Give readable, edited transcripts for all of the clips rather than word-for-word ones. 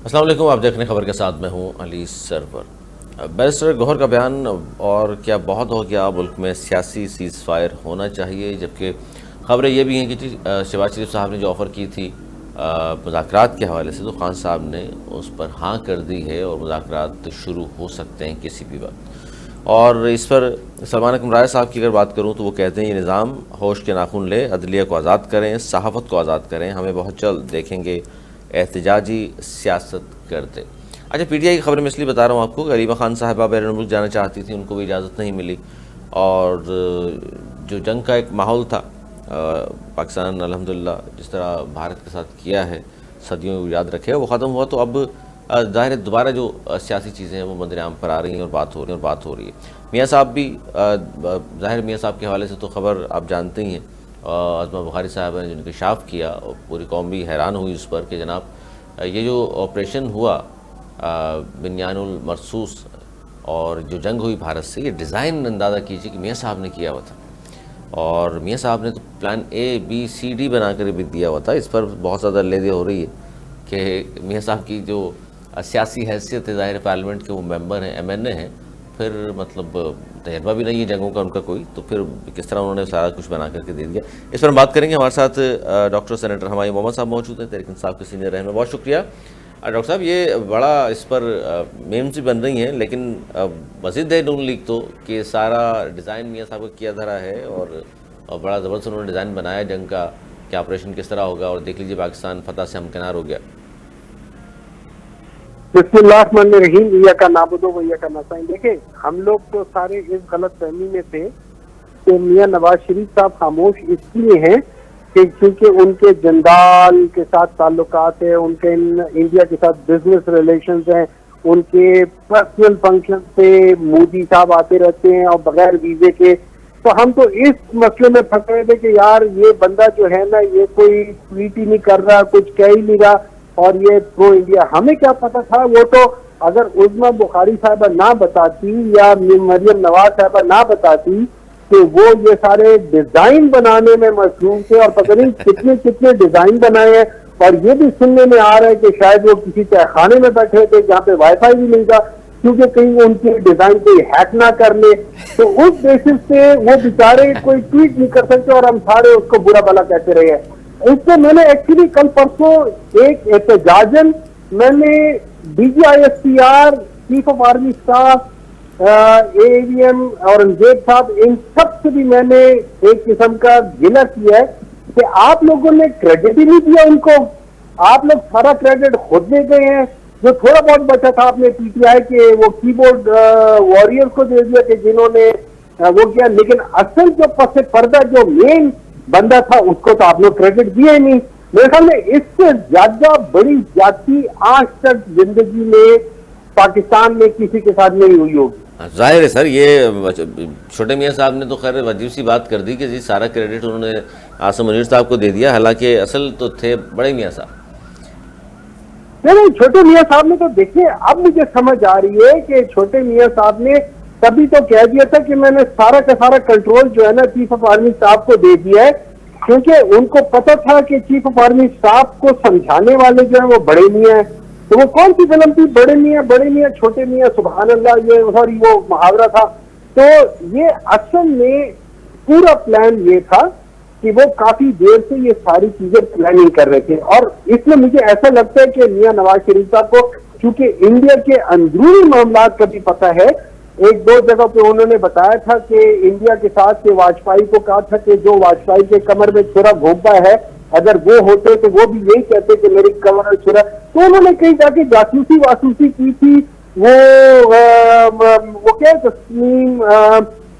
अस्सलाम वालेकुम, आप देख रहे हैं खबर के साथ मैं हूं अली सरवर। बैरिस्टर गौहर का बयान और क्या बहुत हो गया, मुल्क में सियासी सीज़ फायर होना चाहिए, जबकि खबरें ये भी हैं कि शहबाज शरीफ साहब ने जो ऑफ़र की थी मुज़ाकरात के हवाले से, तो खान साहब ने उस पर हाँ कर दी है और मुज़ाकरात शुरू हो सकते हैं किसी भी वक्त। और इस पर सलमान अकरम राय साहब की अगर बात करूँ तो वो कहते हैं ये निज़ाम होश के नाखून ले, अदलिया को आज़ाद करें, सहाफ़त को आज़ाद करें, हमें बहुत जल्द देखेंगे एहतजाजी सियासत करते। अच्छा, पीटीआई की खबर मैं इसलिए बता रहा हूँ आपको, गरीबा खान साहिबा बैरून मुल्क जाना चाहती थी, उनको भी इजाज़त नहीं मिली। और जो जंग का एक माहौल था, पाकिस्तान अल्हम्दुलिल्लाह जिस तरह भारत के साथ किया है, सदियों याद रखे, वो ख़त्म हुआ। तो अब ज़ाहिर है दोबारा जो सियासी चीज़ें हैं वो मंजर आम पर आ रही हैं और बात हो रही है। मियाँ साहब भी ज़ाहिर मियाँ साहब के हवाले से तो खबर आप जानते ही हैं, अज़मा बुखारी साहब ने जो इंकशाफ किया, पूरी कौम भी हैरान हुई उस पर कि जनाब ये जो ऑपरेशन हुआ बिन्यानुल मरसूस और जो जंग हुई भारत से, ये डिज़ाइन अंदाज़ा कीजिए कि मियाँ साहब ने किया हुआ था। और मियाँ साहब ने तो प्लान ABCD बना कर भी दिया हुआ था। इस पर बहुत ज़्यादा लेदे हो रही है कि मियाँ साहब की जो सियासी हैसियत है, ज़ाहिर पार्लियामेंट के वो मेंबर हैं, MNA हैं, फिर मतलब तजर्बा भी नहीं है जंगों का उनका कोई, तो फिर किस तरह उन्होंने सारा कुछ बना करके दे दिया। इस पर हम बात करेंगे। हमारे साथ डॉक्टर सेनेटर हमारे मोहम्मद साहब मौजूद हैं, तहरीक इंसाफ के सीनियर रहनुमा। बहुत शुक्रिया डॉक्टर साहब। ये बड़ा इस पर मेम्स भी बन रही हैं, लेकिन मज़ीद है नून लीग तो कि सारा डिज़ाइन मियाँ साहब का किया धरा है और बड़ा ज़बरदस्त उन्होंने डिज़ाइन बनाया जंग का, कि ऑपरेशन किस तरह होगा, और देख लीजिए पाकिस्तान फतह से हमकिनार हो गया। बिस्मिल्लाहिर्रहमानिर्रहीम, इय्याका नाबुदु व इय्याका नस्तईन। देखिए, हम लोग तो सारे इस गलत फहमी में थे कि मियां नवाज शरीफ साहब खामोश इसलिए हैं कि क्योंकि उनके जंदाल के साथ ताल्लुकात है, उनके इंडिया के साथ बिजनेस रिलेशंस हैं, उनके पर्सनल फंक्शन पे मोदी साहब आते रहते हैं और बगैर वीजे के। तो हम तो इस मसले में फंसे थे कि यार ये बंदा जो है ना, ये कोई ट्वीट ही नहीं कर रहा, कुछ कह ही नहीं रहा और ये प्रो इंडिया। हमें क्या पता था, वो तो अगर उज़मा बुखारी साहबा ना बताती या मरियम नवाज साहबा ना बताती कि वो ये सारे डिजाइन बनाने में मशरूम थे और पता नहीं कितने कितने डिजाइन बनाए हैं। और ये भी सुनने में आ रहा है कि शायद वो किसी तहखाने में बैठे थे जहाँ पे वाईफाई भी नहीं था, क्योंकि कहीं उनकी डिजाइन कोई हैक ना कर ले। तो उस बेसिस पे वो बेचारे कोई ट्वीट नहीं कर सकते और हम सारे उसको बुरा भला कहते रहे हैं। इससे मैंने एक्चुअली कल परसों एक एहतजाजन मैंने DGISPR, chief of army staff, AAVM Aurangzeb साहब, इन सब से भी मैंने एक किस्म का गिला किया है कि आप लोगों ने क्रेडिट ही नहीं दिया उनको। आप लोग सारा क्रेडिट खुद ले गए हैं। जो थोड़ा बहुत बचा था आपने PTI के वो कीबोर्ड वॉरियर को दे दिया कि जिन्होंने वो किया, लेकिन असल जो पसे पर्दा जो मेन बंदा था उसको तो आप लोग क्रेडिट दिए ही नहीं। मेरे ख्याल में इससे ज्यादा बड़ी जाति आज तक जिंदगी में पाकिस्तान में किसी के साथ नहीं हुई होगी। जाहिर है सर, ये छोटे मियाँ साहब ने तो खैर अजीब सी बात कर दी कि जी सारा क्रेडिट उन्होंने आसिम मुनीर साहब को दे दिया, हालांकि असल तो थे बड़े मियाँ साहब। नहीं, छोटे मियाँ साहब ने तो देखिए, अब मुझे समझ आ रही है कि छोटे मियाँ साहब ने तभी तो कह दिया था कि मैंने सारा का सारा कंट्रोल जो है ना चीफ ऑफ आर्मी स्टाफ को दे दिया है, क्योंकि उनको पता था कि चीफ ऑफ आर्मी स्टाफ को समझाने वाले जो है वो बड़े मियाँ हैं। तो वो कौन सी फिल्म थी, बड़े मियाँ छोटे मियाँ, सुभान अल्लाह, ये सॉरी वो मुहावरा था। तो ये असल में पूरा प्लान ये था कि वो काफी देर से ये सारी चीजें प्लानिंग कर रहे थे। और इसमें मुझे ऐसा लगता है कि मियां नवाज शरीफ साहब को क्योंकि इंडिया के अंदरूनी मामला का भी पता है, एक दो जगह पे उन्होंने बताया था कि इंडिया के साथ के वाजपेयी को कहा था कि जो वाजपेयी के कमर में छुरा घोंपा है, अगर वो होते तो वो भी यही कहते कि मेरी कमर में छुरा। तो उन्होंने कहीं जाके जासूसी वासूसी की थी। वो क्या तस्लीम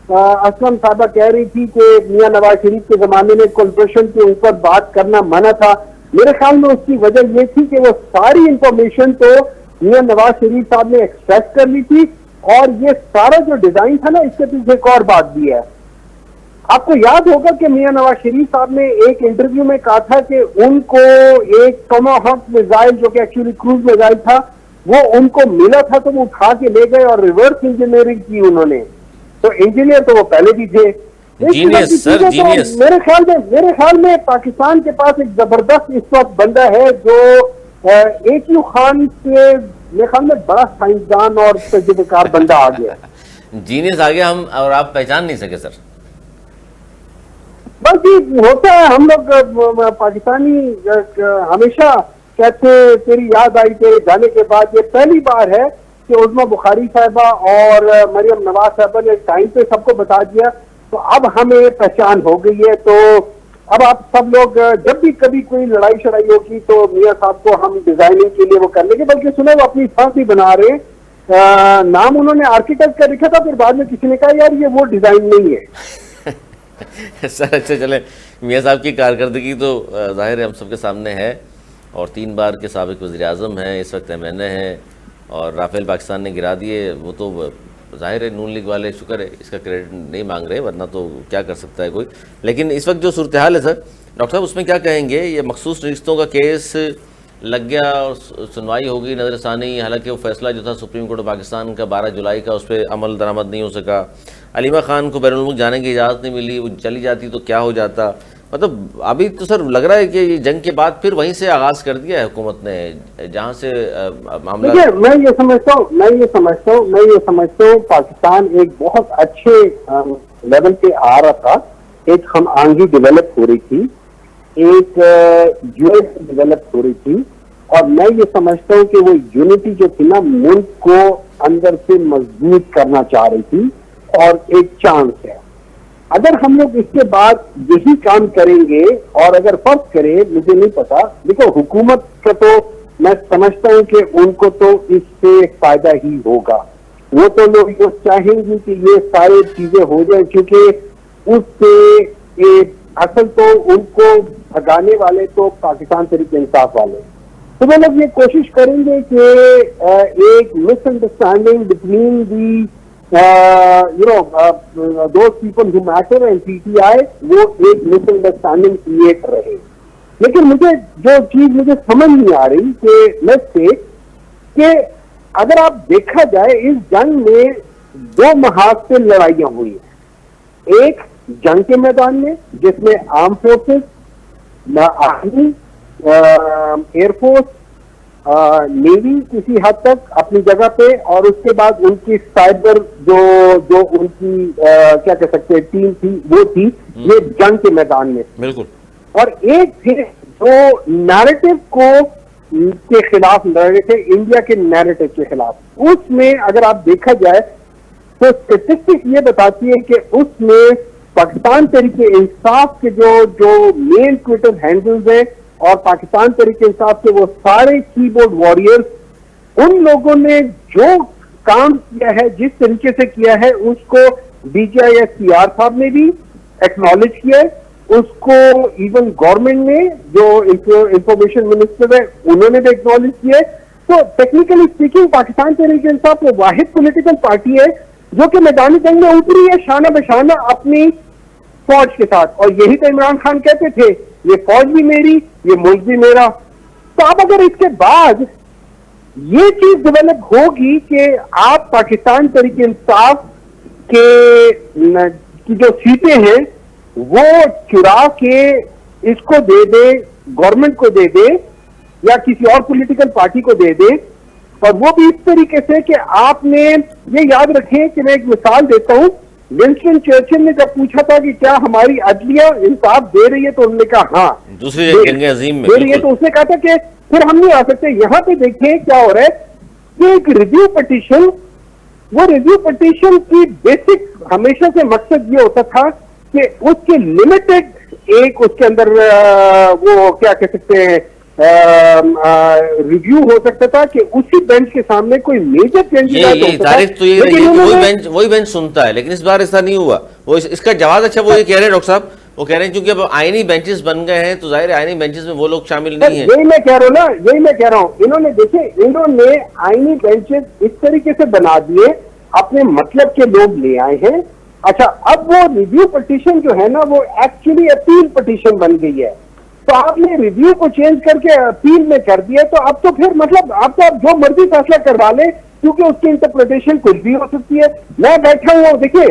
असलम साहबा कह रही थी कि मियां नवाज शरीफ के जमाने में कॉर्पोरेशन के ऊपर बात करना मना था। मेरे ख्याल में उसकी वजह ये थी कि वो सारी इंफॉर्मेशन तो मियां नवाज शरीफ साहब ने एक्सप्रेस कर ली थी। और ये सारा जो डिजाइन था ना, इसके पीछे एक और बात भी है। आपको याद होगा कि मियां नवाज शरीफ साहब ने एक इंटरव्यू में कहा था कि उनको एक टोमाहॉक मिसाइल, जो कि एक्चुअली क्रूज मिसाइल था, वो उनको मिला था तो वो उठा के ले गए और रिवर्स इंजीनियरिंग की उन्होंने। तो इंजीनियर तो वो पहले भी थे। Genius sir, genius. मेरे ख्याल में पाकिस्तान के पास एक जबरदस्त इस वक्त बंदा है जो AQ खान से मेरे ख्याल में बड़ा साइंसदान और तजुर्बेकार बंदा आ गया। जीनियस आ गया, हम और आप पहचान नहीं सके सर। बस ये होता है, हम लोग पाकिस्तानी हमेशा कहते तेरी याद आई तेरे जाने के बाद। ये पहली बार है कि उज़्मा बुखारी साहिबा और मरियम नवाज साहिबा ने टाइम पे सबको बता दिया, तो अब हमें पहचान हो गई है। तो अब आप सब लोग जब भी कभी कोई लड़ाई शड़ाई होगी तो मियाँ साहब को हम डिजाइनिंग के लिए वो कर लेंगे। बल्कि सुने वो अपनी फर्म भी बना रहे, नाम उन्होंने आर्किटेक्ट का लिखा था, फिर बाद में किसी ने कहा यार ये वो डिजाइन नहीं है। सर अच्छा चले, मियाँ साहब की कारकर्दगी तो जाहिर है हम सबके सामने है, और 3 बार के साबिक वज़ीर-ए-आज़म हैं, इस वक्त MNA हैं, और राफेल पाकिस्तान ने गिरा दिए। वो तो जाहिर है नून लीग वाले शुक्र है इसका क्रेडिट नहीं मांग रहे, वरना तो क्या कर सकता है कोई। लेकिन इस वक्त जो सूरत हाल है सर, डॉक्टर साहब उसमें क्या कहेंगे? ये मखसूस रिश्तों का केस लग गया और सुनवाई होगी नज़रसानी, हालांकि वो फैसला जो था सुप्रीम कोर्ट पाकिस्तान का 12 जुलाई का, उस पर अमल दरामद नहीं हो सका। अलीमा खान को बैरुल मुल्क जाने की इजाज़त नहीं मिली, वो चली जाती तो क्या हो जाता। मतलब अभी तो सर लग रहा है कि ये जंग के बाद फिर वहीं से आगाज़ कर दिया है हुकूमत ने, जहाँ से मामला। देखिए मैं ये समझता हूँ पाकिस्तान एक बहुत अच्छे लेवल पे आ रहा था। एक हम आंगी डेवलप हो रही थी, एक यूनिट डेवलप हो रही थी, और मैं ये समझता हूँ कि वो यूनिटी जो थी ना मुल्क को अंदर से मजबूत करना चाह रही थी, और एक चांस है अगर हम लोग इसके बाद यही काम करेंगे। और अगर फर्ज करें, मुझे नहीं पता, देखो हुकूमत का तो मैं समझता हूं कि उनको तो इससे फायदा ही होगा। वो तो लोग ये चाहेंगे कि ये सारी चीजें हो जाए, क्योंकि उससे असल तो उनको भगाने वाले तो पाकिस्तान तरीके इंसाफ वाले, तो वो लोग ये कोशिश करेंगे कि एक misunderstanding between the those people who matter and PTI, वो एक मिसअंडरस्टैंडिंग क्रिएट रहे। लेकिन मुझे जो चीज मुझे समझ नहीं आ रही कि लेट्स से कि अगर आप देखा जाए इस जंग में 2 महाज से लड़ाइयां हुई हैं। एक जंग के मैदान में जिसमें arm forces, army, air force, navy किसी हद तक अपनी जगह पे, और उसके बाद उनकी साइबर जो उनकी क्या कह सकते हैं टीम थी, वो थी ये जंग के मैदान में। बिल्कुल। और एक थे जो नैरेटिव को के खिलाफ लड़ रहे थे, इंडिया के नैरेटिव के खिलाफ। उसमें अगर आप देखा जाए तो स्टेटिस्टिक्स ये बताती है कि उसमें पाकिस्तान तरीके इंसाफ के जो मेन ट्विटर हैंडल्स हैं और पाकिस्तान तरीके इंसाफ के वो सारे कीबोर्ड वॉरियर्स, उन लोगों ने जो काम किया है, जिस तरीके से किया है, उसको DGIS-PR साहब ने भी एक्नॉलेज किया है, उसको इवन गवर्नमेंट ने जो इंफॉर्मेशन मिनिस्टर है उन्होंने भी एक्नॉलेज किया है। तो टेक्निकली स्पीकिंग पाकिस्तान तरीके इंसाफ वो वाहिद पॉलिटिकल पार्टी है जो कि मैदानी जंग में उतरी है शाना बशाना अपनी फौज के साथ। और यही तो इमरान खान कहते थे, ये फौज भी मेरी, ये मुल्क भी मेरा। तो अब अगर इसके बाद ये चीज डेवलप होगी कि आप पाकिस्तान तरीके इंसाफ के की जो सीटें हैं वो चुरा के इसको दे दे, गवर्नमेंट को दे दे या किसी और पॉलिटिकल पार्टी को दे दे, और वो भी इस तरीके से कि आपने ये याद रखें कि मैं एक मिसाल देता हूं, विंस्टन चर्चिल ने जब पूछा था कि क्या हमारी अदलिया इंसाफ दे रही है, तो उन्होंने कहा हाँ दूसरी जंग अजीम में दे रही है। तो उसने कहा था कि फिर हम नहीं आ सकते। यहां पे देखें क्या हो रहा है कि एक रिव्यू पिटीशन, वो रिव्यू पिटीशन की बेसिक हमेशा से मकसद ये होता था कि उसके लिमिटेड एक उसके अंदर वो क्या कह सकते हैं रिव्यू हो सकता था कि उसी बेंच के सामने कोई मेजर चेंज तारीख तो ये वही बेंच सुनता है, लेकिन इस बार ऐसा नहीं हुआ। वो इसका जवाब अच्छा वो ये कह रहे हैं डॉक्टर साहब, वो कह रहे हैं क्योंकि अब आईनी बेंचेस बन गए हैं तो जाहिर है आईनी बेंचेस में वो लोग शामिल नहीं है। यही मैं कह रहा हूँ ना, यही मैं कह रहा हूँ। इन्होंने देखे, इन्होंने आईनी बेंचेस इस तरीके से बना दिए, अपने मतलब के लोग ले आए हैं। अच्छा, अब वो रिव्यू पिटीशन जो है ना वो एक्चुअली अपील पिटीशन बन गई है। तो आपने रिव्यू को चेंज करके अपील में कर दिया, तो अब तो फिर मतलब आप तो अब जो मर्जी फैसला करवा ले, क्योंकि उसकी इंटरप्रिटेशन कुछ भी हो सकती है। मैं बैठा हूँ, देखिए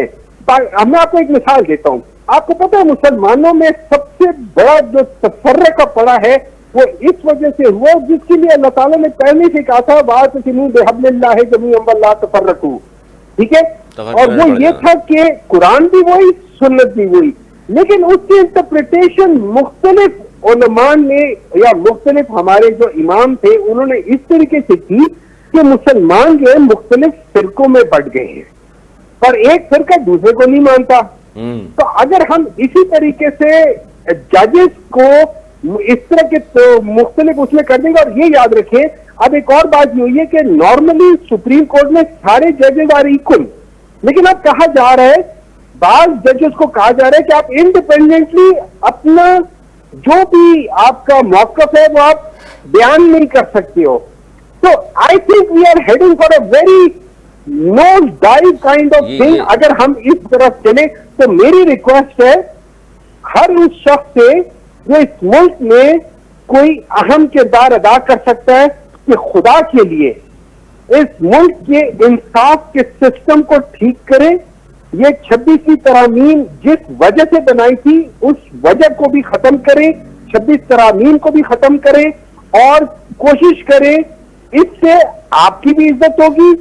मैं आपको एक मिसाल देता हूँ। आपको पता है मुसलमानों में सबसे बड़ा जो तफर्रका पड़ा है वो इस वजह से हुआ जिसके लिए अल्लाह ताला ने पहले से कहा था बात बेहब्लिल्लाह जमीअन वला तफर्रकू, ठीक है। और वो ये था कि कुरान भी वही, सुन्नत भी वही, लेकिन उसकी इंटरप्रिटेशन मुख्तलिफ उलमा ने या मुख्तलिफ हमारे जो इमाम थे उन्होंने इस तरीके से की कि मुसलमान जो है मुख्तलिफ फिरकों में बंट गए हैं और एक फिरका दूसरे को नहीं मानता। तो अगर हम इसी तरीके से जजेस को इस तरह के तो मुख्तलिफ उसमें कर देंगे। और ये याद रखें, अब एक और बात ये हुई है कि नॉर्मली सुप्रीम कोर्ट में सारे जजेस आर इक्वल, लेकिन अब कहा जा रहा है, बाज जजेस को कहा जा रहा है कि आप इंडिपेंडेंटली अपना जो भी आपका मौकफ है वो आप बयान नहीं कर सकते हो। तो I think we are heading for a very nose dive kind of thing. अगर हम इस तरफ चले तो मेरी रिक्वेस्ट है हर उस शख्स से जो इस मुल्क में कोई अहम किरदार अदा कर सकता है कि खुदा के लिए इस मुल्क के इंसाफ के सिस्टम को ठीक करें। ये 26वीं तरामीम जिस वजह से बनाई थी उस वजह को भी खत्म करें, 26 तरामीम को भी खत्म करें और कोशिश करें, इससे आपकी भी इज्जत होगी,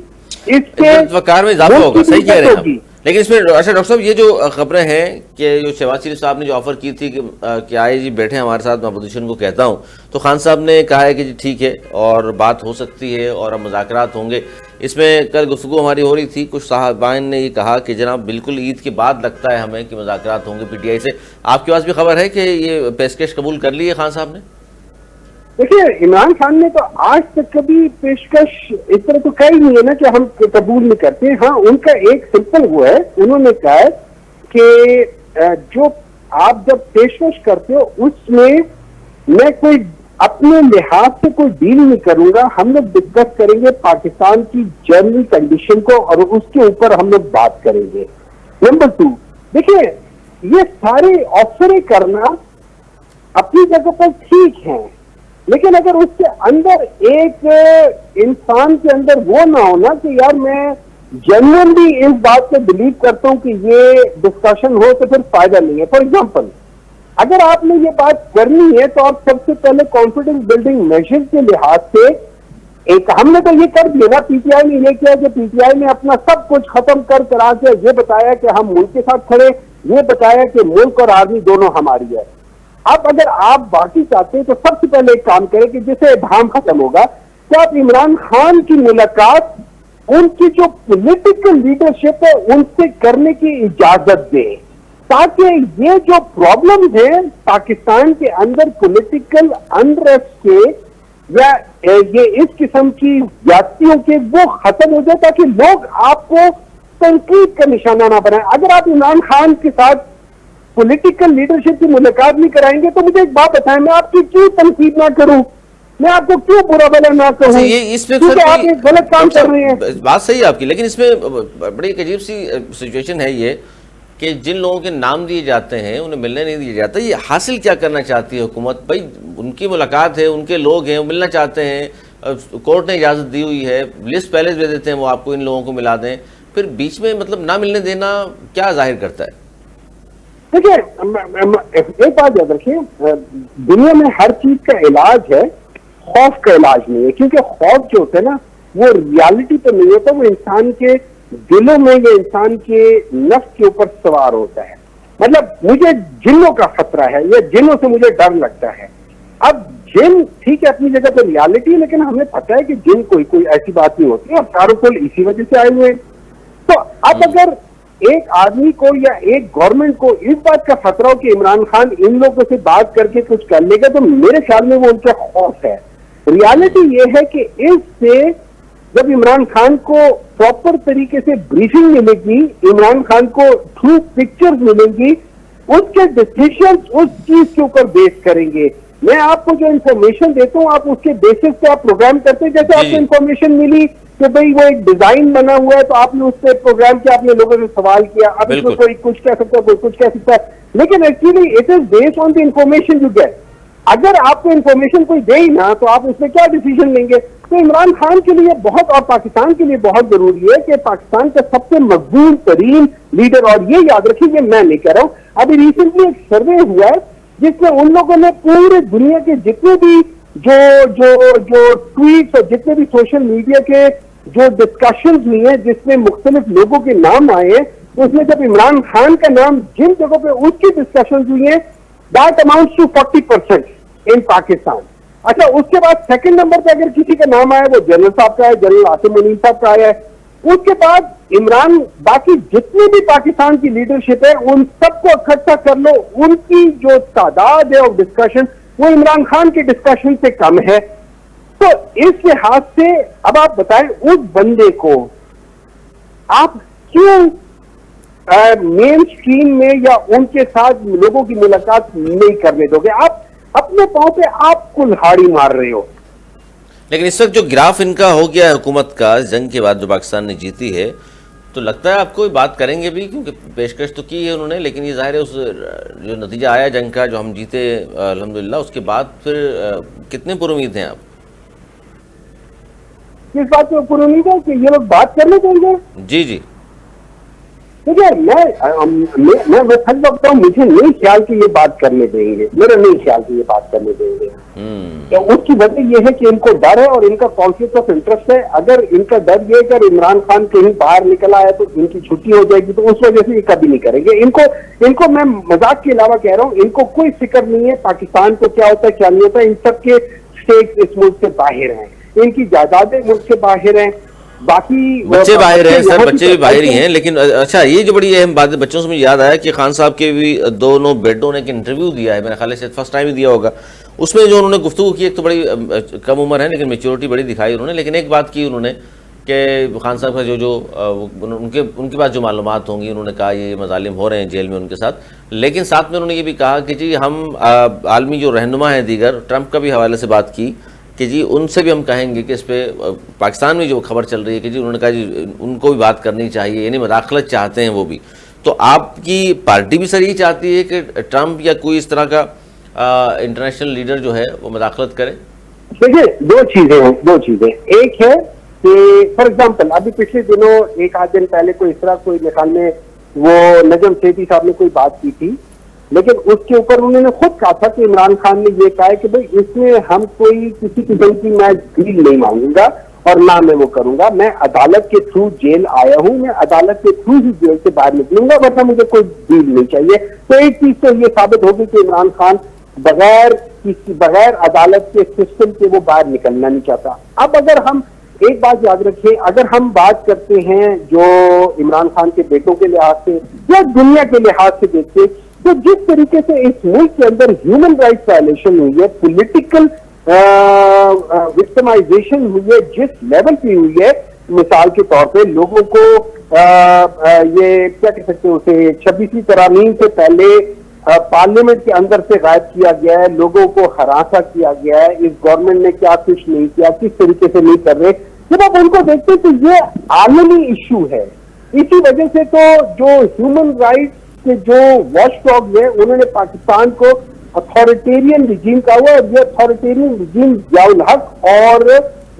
इससे वकार में इजाफा होगा। सही कह रहे हैं। लेकिन इसमें अच्छा डॉक्टर साहब, ये जो खबरें हैं कि जो शहबाज शरीफ साहब ने जो ऑफर की थी कि आए जी बैठे हमारे साथ, मैं अपोजिशन को कहता हूं, तो खान साहब ने कहा है कि जी ठीक है और बात हो सकती है और अब मुज़ाकरात होंगे। इसमें कल गुफ्तगू हमारी हो रही थी, कुछ साहबान ने ये कहा कि जनाब बिल्कुल ईद के बाद लगता है हमें कि मुज़ाकरात होंगे पीटीआई से। आपके पास भी खबर है कि ये पेशकश कबूल कर ली है खान साहब ने? देखिए, इमरान खान ने तो आज तक कभी पेशकश इस तरह तो कही नहीं है ना कि हम कबूल नहीं करते। हाँ, उनका एक सिंपल वो है, उन्होंने कहा है कि जो आप जब पेशकश करते हो उसमें मैं कोई अपने लिहाज से कोई डील नहीं करूंगा, हम लोग डिस्कस करेंगे पाकिस्तान की जनरल कंडीशन को और उसके ऊपर हम लोग बात करेंगे। नंबर 2, देखिए ये सारे ऑफर करना अपनी जगह पर ठीक है, लेकिन अगर उसके अंदर एक इंसान के अंदर वो ना हो ना कि यार मैं जेन्युइनली इस बात पे बिलीव करता हूं कि ये डिस्कशन हो, तो फिर फायदा नहीं है। फॉर एग्जांपल, अगर आपने ये बात करनी है तो आप सबसे पहले कॉन्फिडेंस बिल्डिंग मेजर्स के लिहाज से एक हमने तो ये कर दिया ना, पीटीआई ने ये किया कि पीटीआई ने अपना सब कुछ खत्म कर करा के ये बताया कि हम मुल्क के साथ खड़े, ये बताया कि मुल्क और आर्मी दोनों हमारी है। अब अगर आप बाकी चाहते हैं तो सबसे पहले एक काम करें कि जिसे इबहम खत्म होगा तो आप इमरान खान की मुलाकात उनकी जो पॉलिटिकल लीडरशिप है उनसे करने की इजाजत दें, ताकि ये जो प्रॉब्लम है पाकिस्तान के अंदर पॉलिटिकल अनरेस्ट के या ये इस किस्म की जातियों के, वो खत्म हो जाए ताकि लोग आपको तनकीद का निशाना ना बनाए। अगर आप इमरान खान के साथ पॉलिटिकल लीडरशिप की मुलाकात नहीं कराएंगे तो मुझे एक बात बताएं, मैं आपकी क्यों तनकीद ना करूं, मैं आपको क्यों बुरा भला ना कहूं? ये इसमें क्योंकि आप एक गलत काम कर रहे हैं। बात सही है आपकी, लेकिन इसमें बड़ी एक अजीब सी सिचुएशन है ये कि जिन लोगों के नाम दिए जाते हैं उन्हें मिलने नहीं दिया जाता। ये हासिल क्या करना चाहती है हुकूमत? भाई उनकी मुलाकात है, उनके लोग हैं, वो मिलना चाहते हैं, कोर्ट ने इजाज़त दी हुई है, लिस्ट पहले दे देते हैं वो आपको, इन लोगों को मिला दें, फिर बीच में मतलब ना मिलने देना क्या जाहिर करता है? देखिए, एक बात याद रखिए, दुनिया में हर चीज का इलाज है, खौफ का इलाज नहीं है। क्योंकि खौफ जो होता है ना वो रियलिटी तो नहीं होता, वो इंसान के दिलों में या इंसान के नफ्स के ऊपर सवार होता है। मतलब मुझे जिन्नों का खतरा है या जिन्नों से मुझे डर लगता है। अब जिन ठीक है अपनी जगह पर रियलिटी है, लेकिन हमें पता है कि जिन कोई ऐसी बात नहीं होती है और चारों को इसी वजह से आए हुए हैं। तो अब अगर एक आदमी को या एक गवर्नमेंट को इस बात का खतरा हो कि इमरान खान इन लोगों से बात करके कुछ कर लेगा, तो मेरे ख्याल में वो उनका खौफ है। रियलिटी ये है कि इससे जब इमरान खान को प्रॉपर तरीके से ब्रीफिंग मिलेगी, इमरान खान को ट्रू पिक्चर्स मिलेंगी, उसके डिसीजन उस चीज के ऊपर बेस करेंगे। मैं आपको जो इन्फॉर्मेशन देता हूँ आप उसके बेसिस पे आप प्रोग्राम करते हैं। जैसे आपको इन्फॉर्मेशन मिली कि भाई वो एक डिजाइन बना हुआ है तो आपने उस पर प्रोग्राम किया, आपने लोगों से सवाल किया, अब इसमें कोई कुछ कह सकता है, कोई कुछ कह सकता है, लेकिन actually it is based on the information you get. अगर आपको इन्फॉर्मेशन कोई दे ही ना तो आप उसमें क्या डिसीजन लेंगे? तो इमरान खान के लिए बहुत और पाकिस्तान के लिए बहुत जरूरी है कि पाकिस्तान का सबसे मकबूल तरीन लीडर, और ये याद रखिए मैं नहीं कह रहा हूं, अभी रिसेंटली एक सर्वे हुआ है जिसमें उन लोगों ने पूरे दुनिया के जितने भी जो जो जो ट्वीट्स और जितने भी सोशल मीडिया के जो डिस्कशंस हुई हैं, जिसमें मुख्तलिफ लोगों के नाम आए, उसमें जब इमरान खान का नाम जिन जगहों पे उसकी डिस्कशंस हुई हैं, दैट अमाउंट्स टू 40% इन पाकिस्तान। अच्छा, उसके बाद सेकंड नंबर पे अगर किसी का नाम आया वो जनरल साहब का है, जनरल आसिम मुनीर साहब का आया है। उसके बाद इमरान, बाकी जितनी भी पाकिस्तान की लीडरशिप है उन सबको इकट्ठा कर लो, उनकी जो तादाद है ऑफ डिस्कशन वो इमरान खान के डिस्कशन से कम है। तो इस लिहाज से अब आप बताएं, उस बंदे को आप क्यों मेन स्ट्रीम में या उनके साथ लोगों की मुलाकात नहीं करने दोगे? आप अपने पांव पे आप कुल्हाड़ी मार रहे हो। लेकिन इस वक्त जो ग्राफ इनका हो गया है हुकूमत का जंग के बाद जो पाकिस्तान ने जीती है, तो लगता है आपको बात करेंगे भी, क्योंकि पेशकश तो की है उन्होंने, लेकिन ये जाहिर है उस जो नतीजा आया जंग का, जो हम जीते अल्हम्दुलिल्लाह, उसके बाद फिर कितने पुरुमीद हैं आप? किस बात पे पुरुमीद है कि ये लोग बात करने देंगे? जी जी देखिए, मैं सच बताता हूँ, मुझे नहीं ख्याल कि ये बात करने देंगे, मेरा नहीं ख्याल कि ये बात करने देंगे। तो उसकी वजह ये है कि इनको डर है और इनका कॉन्फ्लिक्ट ऑफ इंटरेस्ट है। अगर इनका डर ये है कि इमरान खान कहीं बाहर निकल आया तो इनकी छुट्टी हो जाएगी, तो उस वजह से ये कभी नहीं करेंगे। इनको मैं मजाक के अलावा कह रहा हूँ, इनको कोई फिक्र नहीं है पाकिस्तान को क्या होता है क्या नहीं होता है। इन सबके स्टेट इस मुल्क से बाहर हैं, इनकी जायदादें मुल्क से बाहर हैं, बाकी बच्चे बाहर हैं सर, बच्चे भी बाहर ही हैं। लेकिन अच्छा, ये जो बड़ी अहम बात है, बच्चों से मुझे याद आया कि खान साहब के भी दोनों बेटों ने एक इंटरव्यू दिया है, मेरे ख्याल से फर्स्ट टाइम ही दिया होगा। उसमें जो उन्होंने गुफ्तगू की, एक तो बड़ी कम उम्र है लेकिन मेच्योरिटी बड़ी दिखाई उन्होंने, लेकिन एक बात की उन्होंने कि खान साहब का जो उनके पास जो मालूमात होंगी, उन्होंने कहा ये मजालिम हो रहे हैं जेल में उनके साथ, लेकिन साथ में उन्होंने ये भी कहा कि जी हम आलमी जो रहनुमा है दीगर, ट्रंप का भी हवाले से बात की कि जी उनसे भी हम कहेंगे कि इस पर पाकिस्तान में जो खबर चल रही है कि जी उन्होंने कहा जी उनको भी बात करनी चाहिए, यानी मदाखलत चाहते हैं वो भी। तो आपकी पार्टी भी सर ये चाहती है कि ट्रंप या कोई इस तरह का इंटरनेशनल लीडर जो है वो मदाखलत करे? देखिए, दो चीज़ें। एक है कि फॉर एग्जाम्पल अभी पिछले दिनों एक आध दिन पहले कोई इस तरह कोई मिसाल में वो नजम सेठी साहब ने कोई बात की थी, लेकिन उसके ऊपर उन्होंने खुद कहा था कि इमरान खान ने ये कहा है कि भाई इसमें हम कोई किसी किस्म की मैं डील नहीं मांगूंगा और ना मैं वो करूंगा, मैं अदालत के थ्रू जेल आया हूं, मैं अदालत के थ्रू ही जेल से बाहर निकलूंगा, वरना मुझे कोई डील नहीं चाहिए। तो एक चीज तो ये साबित होगी कि इमरान खान बगैर अदालत के सिस्टम के वो बाहर निकलना नहीं चाहता। अब अगर हम एक बात याद रखें, अगर हम बात करते हैं जो इमरान खान के बेटों के लिहाज से या दुनिया के लिहाज से देखते, तो जिस तरीके से इस मुल्क के अंदर ह्यूमन राइट्स वायलेशन हुई है, पॉलिटिकल विक्टिमाइजेशन हुई है, जिस लेवल की हुई है, मिसाल के तौर पे लोगों को ये क्या कह सकते हैं उसे 26वीं तरमीम से पहले पार्लियामेंट के अंदर से गायब किया गया है, लोगों को हरासा किया गया है, इस गवर्नमेंट ने क्या कुछ नहीं किया, किस तरीके से नहीं कर रहे। जब आप उनको देखते हैं तो ये आलमी इशू है। इसी वजह से तो जो ह्यूमन राइट्स के जो वॉच डॉग है उन्होंने पाकिस्तान को अथॉरिटेरियन रिजीम कहा हुआ है। ये अथॉरिटेरियन रिजीम जियाउल हक और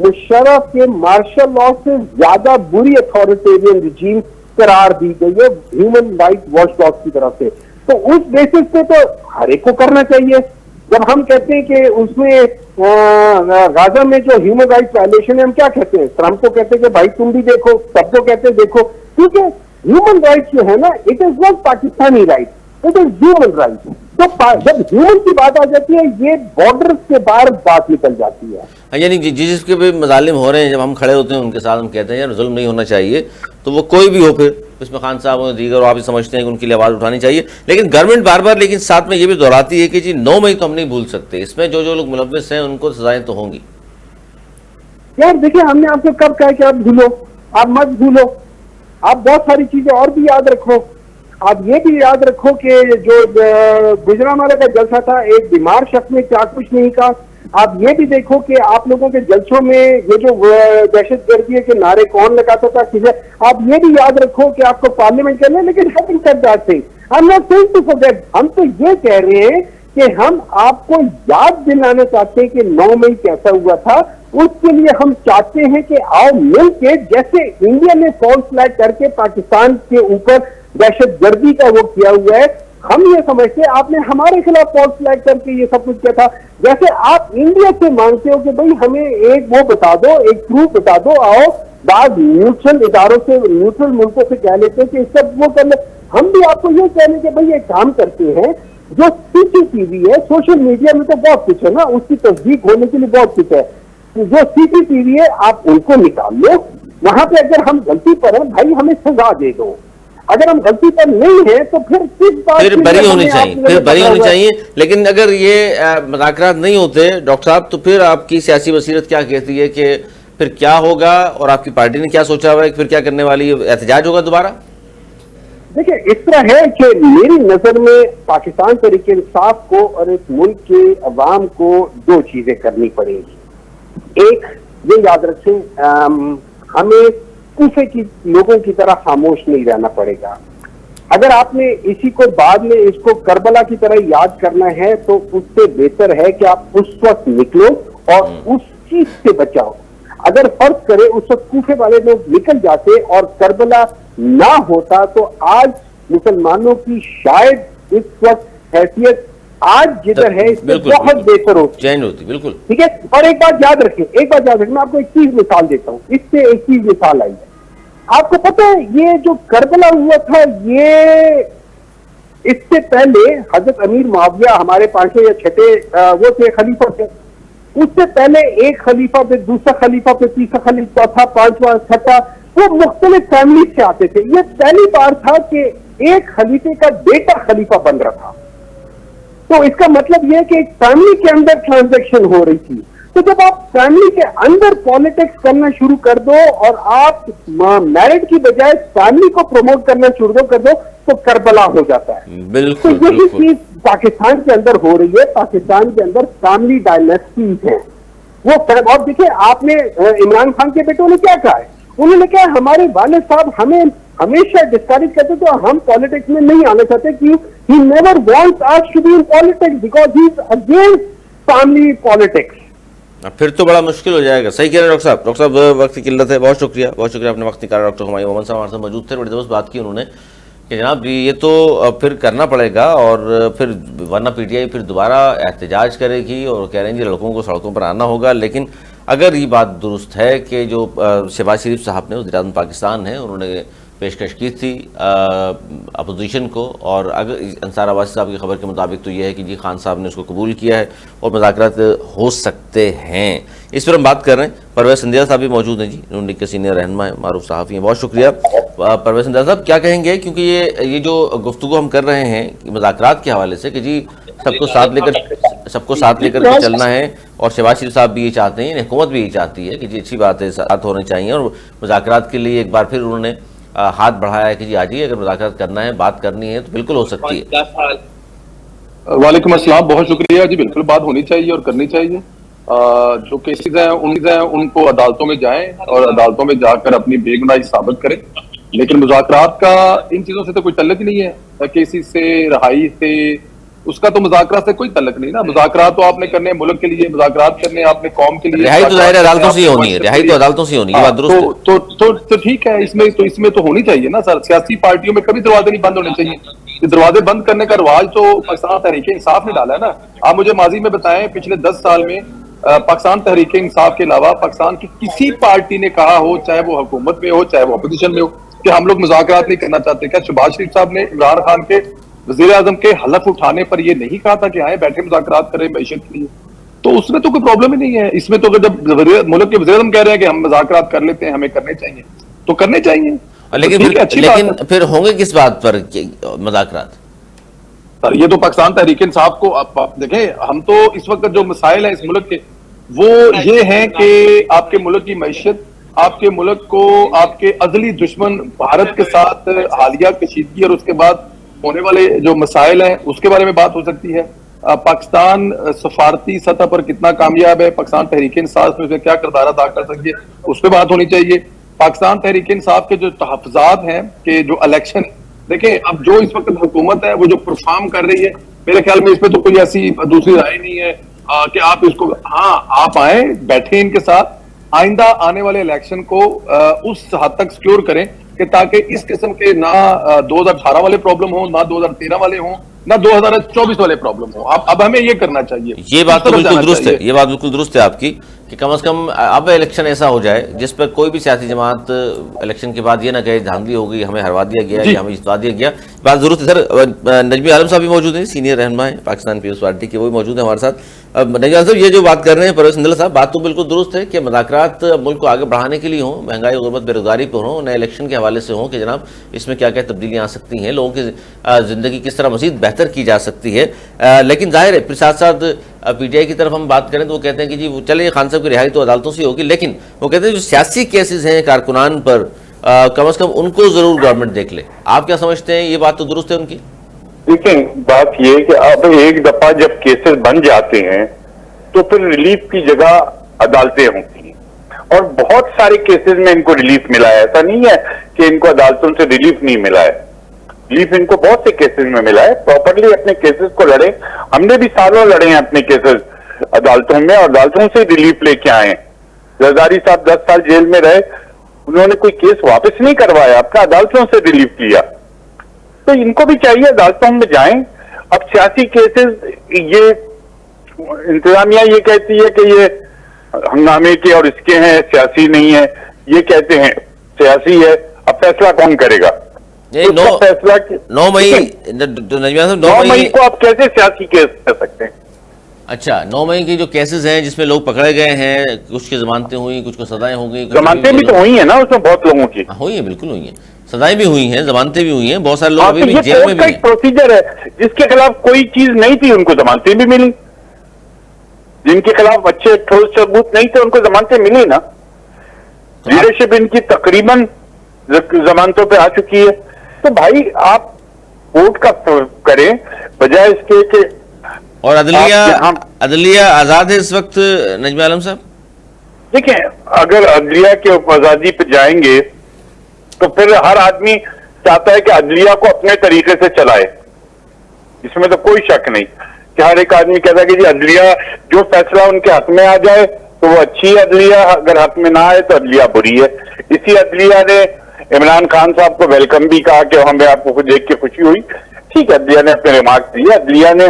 मुशर्रफ के मार्शल लॉ से ज्यादा बुरी अथॉरिटेरियन रिजीम करार दी गई है ह्यूमन राइट्स वॉच डॉग की तरफ से। तो उस बेसिस पे तो हर एक को करना चाहिए। जब हम कहते हैं कि उसमें गाजा में जो ह्यूमन राइट्स वायलेशन है, हम क्या कहते हैं? ट्रंप को कहते हैं कि भाई तुम भी देखो, सबको कहते हैं देखो, क्योंकि ह्यूमन राइट्स जो है ना, it is not Pakistani right, it is human right. तो जब ह्यूमन की बात आ जाती है, ये बॉर्डर के बाहर बात निकल जाती है। यानी जिसके भी मजालिम हो रहे हैं, जब हम खड़े होते हैं उनके साथ, हम कहते हैं यार जुल्म नहीं होना चाहिए, तो वो कोई भी हो, फिर इसमें खान साहब और दीगर आप भी समझते हैं कि उनके लिए आवाज़ उठानी चाहिए। लेकिन गवर्नमेंट बार बार लेकिन साथ में ये भी दोहराती है कि जी 9 मई तो हम नहीं भूल सकते, इसमें जो जो लोग मुलव्विस हैं उनको सजाएं तो होंगी। यार देखिए, हमने आपको कब कहा कि आप भूलो, आप मत भूलो, आप बहुत सारी चीजें और भी याद रखो। आप ये भी याद रखो कि जो गुजरांवाला का जलसा था, एक बीमार शख्स ने क्या कुछ नहीं कहा। आप ये भी देखो कि आप लोगों के जलसों में ये जो दहशतगर्दी के नारे कौन लगाता था किसे, आप ये भी याद रखो कि आपको पार्लियामेंट करना है। लेकिन having said that thing, I am not saying to forget, हम तो ये कह रहे हैं कि हम आपको याद दिलाना चाहते हैं कि 9 मई कैसा हुआ था। उसके लिए हम चाहते हैं कि आओ मिल के, जैसे इंडिया ने फॉल्स फ्लैग करके पाकिस्तान के ऊपर दहशतगर्दी का वो किया हुआ है, हम ये समझते हैं आपने हमारे खिलाफ फॉल्स फ्लैग करके ये सब कुछ किया था। जैसे आप इंडिया से मांगते हो कि भाई हमें एक वो बता दो, एक प्रूफ बता दो, आओ बाद न्यूट्रल इदारों से, न्यूट्रल मुल्कों से कह लेते हैं कि इसका वो कर ले। हम भी आपको ये कह लें कि भाई ये काम करते हैं, जो सीसीटीवी है, सोशल मीडिया में तो बहुत कुछ है ना, उसकी तस्दीक होने के लिए बहुत कुछ है, जो सीसीटीवी है आप उनको निकाल लो, वहां पे अगर हम गलती पर हैं भाई हमें सजा दे दो, अगर हम गलती पर नहीं है तो फिर किस बात फिर बरी होनी चाहिए, फिर बरी होनी चाहिए। लेकिन अगर ये मुज़ाकरात नहीं होते डॉक्टर साहब, तो फिर आपकी सियासी बसीरत क्या कहती है कि फिर क्या होगा, और आपकी पार्टी ने क्या सोचा हुआ है कि फिर क्या करने वाली है? एहतजाज होगा दोबारा? देखिए, इस तरह है कि मेरी नजर में पाकिस्तान तहरीक इंसाफ को और इस मुल्क के अवाम को दो चीजें करनी पड़ेगी। एक, ये याद रखें, हमें कूफे की लोगों की तरह खामोश नहीं रहना पड़ेगा। अगर आपने इसी को बाद में इसको करबला की तरह याद करना है तो उससे बेहतर है कि आप उस वक्त निकलो और उस चीज से बचाओ। अगर फर्ज करें उस वक्त कूफे वाले लोग निकल जाते और करबला ना होता तो आज मुसलमानों की शायद इस वक्त हैसियत आज जिधर है इससे बहुत बेहतर होती, चेंज होती। बिल्कुल ठीक है। और एक बात याद रखें, मैं आपको एक चीज मिसाल देता हूं, इससे एक चीज मिसाल आई है। आपको पता है ये जो करबला हुआ था, ये इससे पहले हजरत अमीर मुआविया हमारे 5वें या 6ठे वो थे खलीफा थे, उससे पहले एक खलीफा पे दूसरा खलीफा पे तीसरा खलीफा था, 5वां 6ठा, वो मुख्तलिफ फैमिली से आते थे। ये पहली बार था कि एक खलीफे का बेटा खलीफा बन रहा था। तो इसका मतलब यह है कि एक फैमिली के अंदर ट्रांजैक्शन हो रही थी। तो जब आप फैमिली के अंदर पॉलिटिक्स करना शुरू कर दो और आप मैरिड की बजाय फैमिली को प्रमोट करना शुरू कर दो तो करबला हो जाता है। बिल्कुल, तो यही चीज पाकिस्तान के अंदर हो रही है। पाकिस्तान के अंदर फैमिली डायनेस्टीज हैं वो। और देखिए, आपने इमरान खान के बेटों ने क्या कहा है, उन्होंने कहा हमारे वालिद साहब हमें हमेशा डिस्करेज करते तो हम पॉलिटिक्स में नहीं आना चाहते कि he never wants us to be in politics because he is against family politics. फिर तो बड़ा मुश्किल हो जाएगा। सही कह रहे हैं डॉक्टर साहब। डॉक्टर साहब, वक्त की किल्लत है। बहुत शुक्रिया, बहुत शुक्रिया, आपने वक्त निकाला। डॉक्टर हुमायूं मोहम्मद साहब हमारे साथ मौजूद थे। बड़ी जबरदस्त बात की उन्होंने कि जनाब ये तो फिर करना पड़ेगा, और फिर वरना पीटीआई फिर दोबारा एहतजाज करेगी और कह रहे हैं जी लड़कों को सड़कों पर आना होगा। लेकिन अगर ये बात दुरुस्त है कि जो शहबाज शरीफ साहब ने, वज़ीर-ए-आज़म पाकिस्तान है, उन्होंने पेशकश की थी अपोजिशन को, और अगर अंसार अब्बासी साहब की खबर के मुताबिक तो यह है कि जी खान साहब ने उसको कबूल किया है और मुज़ाकरात हो सकते हैं। इस पर हम बात कर रहे हैं। परवेज़ संध्या साहब भी मौजूद हैं जी, नून लीग के सीनियर रहनुमा है, मारूफ सहाफ़ी हैं। बहुत शुक्रिया परवेज़ संध्या साहब। क्या कहेंगे, क्योंकि ये जो गुफ्तगू हम कर रहे हैं मुज़ाकरात के हवाले से कि जी सबको साथ लेकर चलना है, और शहबाज शरीफ साहब भी ये चाहते हैं, हुकूमत भी ये चाहती है कि जी अच्छी बात है, साथ होने चाहिए, और मुज़ाकरात के लिए एक बार फिर उन्होंने हाथ बढ़ाया है कि जी आजिए, अगर मुज़ाकरात करना है, बात करनी है तो बिल्कुल हो सकती है। वालेकुम अस्सलाम, बहुत शुक्रिया जी। बिल्कुल बात होनी चाहिए और करनी चाहिए। जो केसेस हैं उनको अदालतों में जाएं और अदालतों में जाकर अपनी बेगुनाही साबित करें। लेकिन मुज़ाकरात का इन चीजों से तो कोई तल्लुक ही नहीं है। केसेस से, रहाई से, उसका तो मुज़ाकरात से कोई तल्लुक नहीं ना। मुज़ाकरात तो आपने करने मुल्क के लिए, मुज़ाकरात करने आपने कौम के लिए। रिहाई तो ज़ाहिर है अदालतों से होनी है, रिहाई तो अदालतों से होनी है, बात दुरुस्त है। तो ठीक है, इसमें तो होनी चाहिए ना सर। सियासी पार्टियों में कभी दरवाजे नहीं बंद होने चाहिए। दरवाजे बंद करने का रिवाज तो पाकिस्तान तहरीक इंसाफ ने डाला है ना। आप मुझे माजी में बताएं, पिछले 10 साल में पाकिस्तान तहरीक इंसाफ के अलावा पाकिस्तान की किसी पार्टी ने कहा हो, चाहे वो हुकूमत में हो चाहे वो अपोजिशन में हो, कि हम लोग मुज़ाकरात नहीं करना चाहते? क्या शहबाज शरीफ साहब ने इमरान खान के वज़ीर-ए-आज़म के हलफ उठाने पर यह नहीं कहा था कि आए बैठे मुज़ाकरात करें मैशत के लिए? तो उसमें तो कोई प्रॉब्लम ही नहीं है। इसमें तो जब मुल्क के वज़ीर-ए-आज़म कह रहे हैं कि हम मुज़ाकरात कर लेते हैं, हमें करने चाहिए तो करने चाहिए। लेकिन फिर होंगे किस बात पर मुज़ाकरात? ये तो पाकिस्तान तहरीक इंसाफ को आप देखें। हम तो इस वक्त जो मसाइल है इस मुल्क के, वो ये हैं कि आपके मुल्क की मैशत, आपके मुल्क को आपके अज़ली दुश्मन भारत के साथ हालिया कशीदगी और उसके बाद होने वाले जो मसाइल हैं उसके बारे में बात हो सकती है। पाकिस्तान सफारती सतह पर कितना कामयाब है, पाकिस्तान तहरीक इंसाफ में क्या किरदार अदा कर सकती है, उस पर बात होनी चाहिए। पाकिस्तान तहरीक इंसाफ के जो तहफ़्फ़ुज़ात हैं कि जो इलेक्शन, देखें अब जो इस वक्त हुकूमत है वो जो परफॉर्म कर रही है, मेरे ख्याल में इसमें तो कोई ऐसी दूसरी राय नहीं है कि आप इसको, हाँ आप आए बैठे इनके साथ, आइंदा आने वाले इलेक्शन को उस हद तक सिक्योर करें कि ताकि इस किस्म के ना 2018 वाले प्रॉब्लम हो, ना 2013 वाले हों, ना 2024 वाले प्रॉब्लम हो। अब हमें ये करना चाहिए। ये बात तो इस तरफ बिल्कुल जाना दुरुस्त है, चाहिए। ये बात बिल्कुल दुरुस्त है आपकी कि कम से कम अब इलेक्शन ऐसा हो जाए जिस पर कोई भी सियासी जमात इलेक्शन के बाद ये ना कहे धांधली हो गई, हमें हरवा दिया गया जी। या हमें जितवा दिया गया। बात जरूरत है सर। नजमी आलम साहब भी मौजूद हैं, सीनियर रहनुमा है पाकिस्तान पीपल्स पार्टी के, वो भी मौजूद है हमारे साथ। अब नजमी आलम साहब ये जो बात कर रहे हैं परवेज इंदौला साहब, बात तो बिल्कुल दुरुस्त है कि मुज़ाकरात मुल्क को आगे बढ़ाने के लिए हों, महंगाई गुर्बत बेरोजगारी पर हों, नए इलेक्शन के हवाले से हों कि जनाब इसमें क्या क्या तब्दीलियाँ आ सकती हैं, लोगों की ज़िंदगी किस तरह मज़ीद बेहतर की जा सकती है। लेकिन जाहिर है फिर साथ साथ पीटीआई की तरफ हम बात करें तो वो कहते हैं कि जी वो चले खान साहब की रिहाई तो अदालतों से होगी, लेकिन वो कहते हैं जो सियासी केसेस हैं कारकुनान पर कम से कम उनको जरूर गवर्नमेंट देख ले। आप क्या समझते हैं, ये बात तो दुरुस्त है उनकी? देखिए, बात ये है कि अब एक दफा जब केसेस बन जाते हैं तो फिर रिलीफ की जगह अदालतें होती हैं, और बहुत सारे केसेस में इनको रिलीफ मिला है। ऐसा नहीं है कि इनको अदालतों से रिलीफ नहीं मिला है, रिलीफ इनको बहुत से केसेस में मिला है। प्रॉपरली अपने केसेस को लड़े, हमने भी सालों लड़े हैं अपने केसेस अदालतों में, और अदालतों से रिलीफ लेके आए हैं। जरदारी साहब 10 साल जेल में रहे, उन्होंने कोई केस वापस नहीं करवाया, अपना अदालतों से रिलीफ लिया। तो इनको भी चाहिए अदालतों में जाएं। अब सियासी केसेस, ये इंतजामिया ये कहती है कि ये हंगामे के और इसके हैं, सियासी नहीं है, ये कहते हैं सियासी है। अब फैसला कौन करेगा? ये तो फैसला 9 मई नजमिया साहब 9 मई को आप कैसे सियासी केस कर सकते हैं? अच्छा, 9 मई के जो केसेस हैं जिसमें लोग पकड़े गए हैं, कुछ की जमानतें हुई, कुछ को सजाएं हो गई, जमानतें भी तो हुई है ना उसमें बहुत लोगों की। हुई है, बिल्कुल हुई है, सजाएं भी हुई हैं, जमानतें भी हुई हैं, बहुत सारे लोग हाँ, अभी तो भी ये जेल में कोर्ट भी का हैं। एक प्रोसीजर है, जिसके खिलाफ कोई चीज नहीं थी उनको जमानतें भी मिली, जिनके खिलाफ अच्छे ठोस सबूत नहीं थे उनको जमानतें मिली ना। लीडरशिप इनकी तकरीबन जमानतों पे आ चुकी है। तो भाई आप कोर्ट का करें बजाय इसके कि और अदलिया आजाद है इस वक्त नजमी आलम साहब? देखिए, अगर अदलिया के आजादी पे जाएंगे तो फिर हर आदमी चाहता है कि अदलिया को अपने तरीके से चलाए, इसमें तो कोई शक नहीं कि हर एक आदमी कहता है कि जी अदलिया जो फैसला उनके हक में आ जाए तो वो अच्छी है अदलिया, अगर हक में ना आए तो अदलिया बुरी है। इसी अदलिया ने इमरान खान साहब को वेलकम भी कहा कि हमें आपको देख के खुशी हुई। ठीक है, अदलिया ने अपने रिमार्क दिए, अदलिया ने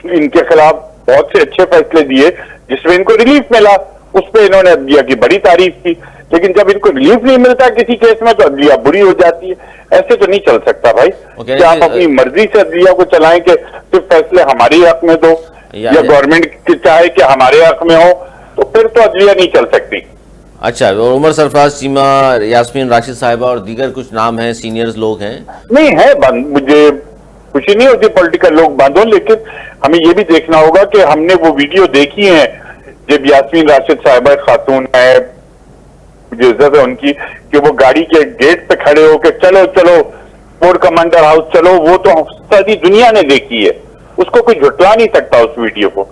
इनके खिलाफ बहुत से अच्छे फैसले दिए जिसमें इनको रिलीफ मिला, उस पर इन्होंने अदलिया की बड़ी तारीफ की। लेकिन जब इनको रिलीफ नहीं मिलता किसी केस में तो अदलिया बुरी हो जाती है। ऐसे तो नहीं चल सकता भाई कि आप अपनी मर्जी से अदलिया को चलाएं कि सिर्फ फैसले हमारे हक में दो या गवर्नमेंट की चाहे कि हमारे हक में हो, तो फिर तो अदलिया नहीं चल सकती। अच्छा, उमर सरफराज चीमा, यास्मीन राशिद साहिबा और दीगर कुछ नाम हैं, सीनियर्स लोग हैं। नहीं है बंद, मुझे खुशी नहीं होती पॉलिटिकल लोग बंद हो, लेकिन हमें यह भी देखना होगा कि हमने वो वीडियो देखी है जब यास्मीन राशिद साहिबा खातून है, मुझे इज्जत है उनकी, कि वो गाड़ी के गेट पे खड़े होकर चलो चलो कोर कमांडर हाउस चलो, वो तो सारी दुनिया ने देखी है, उसको कोई झुटला नहीं सकता उस वीडियो को।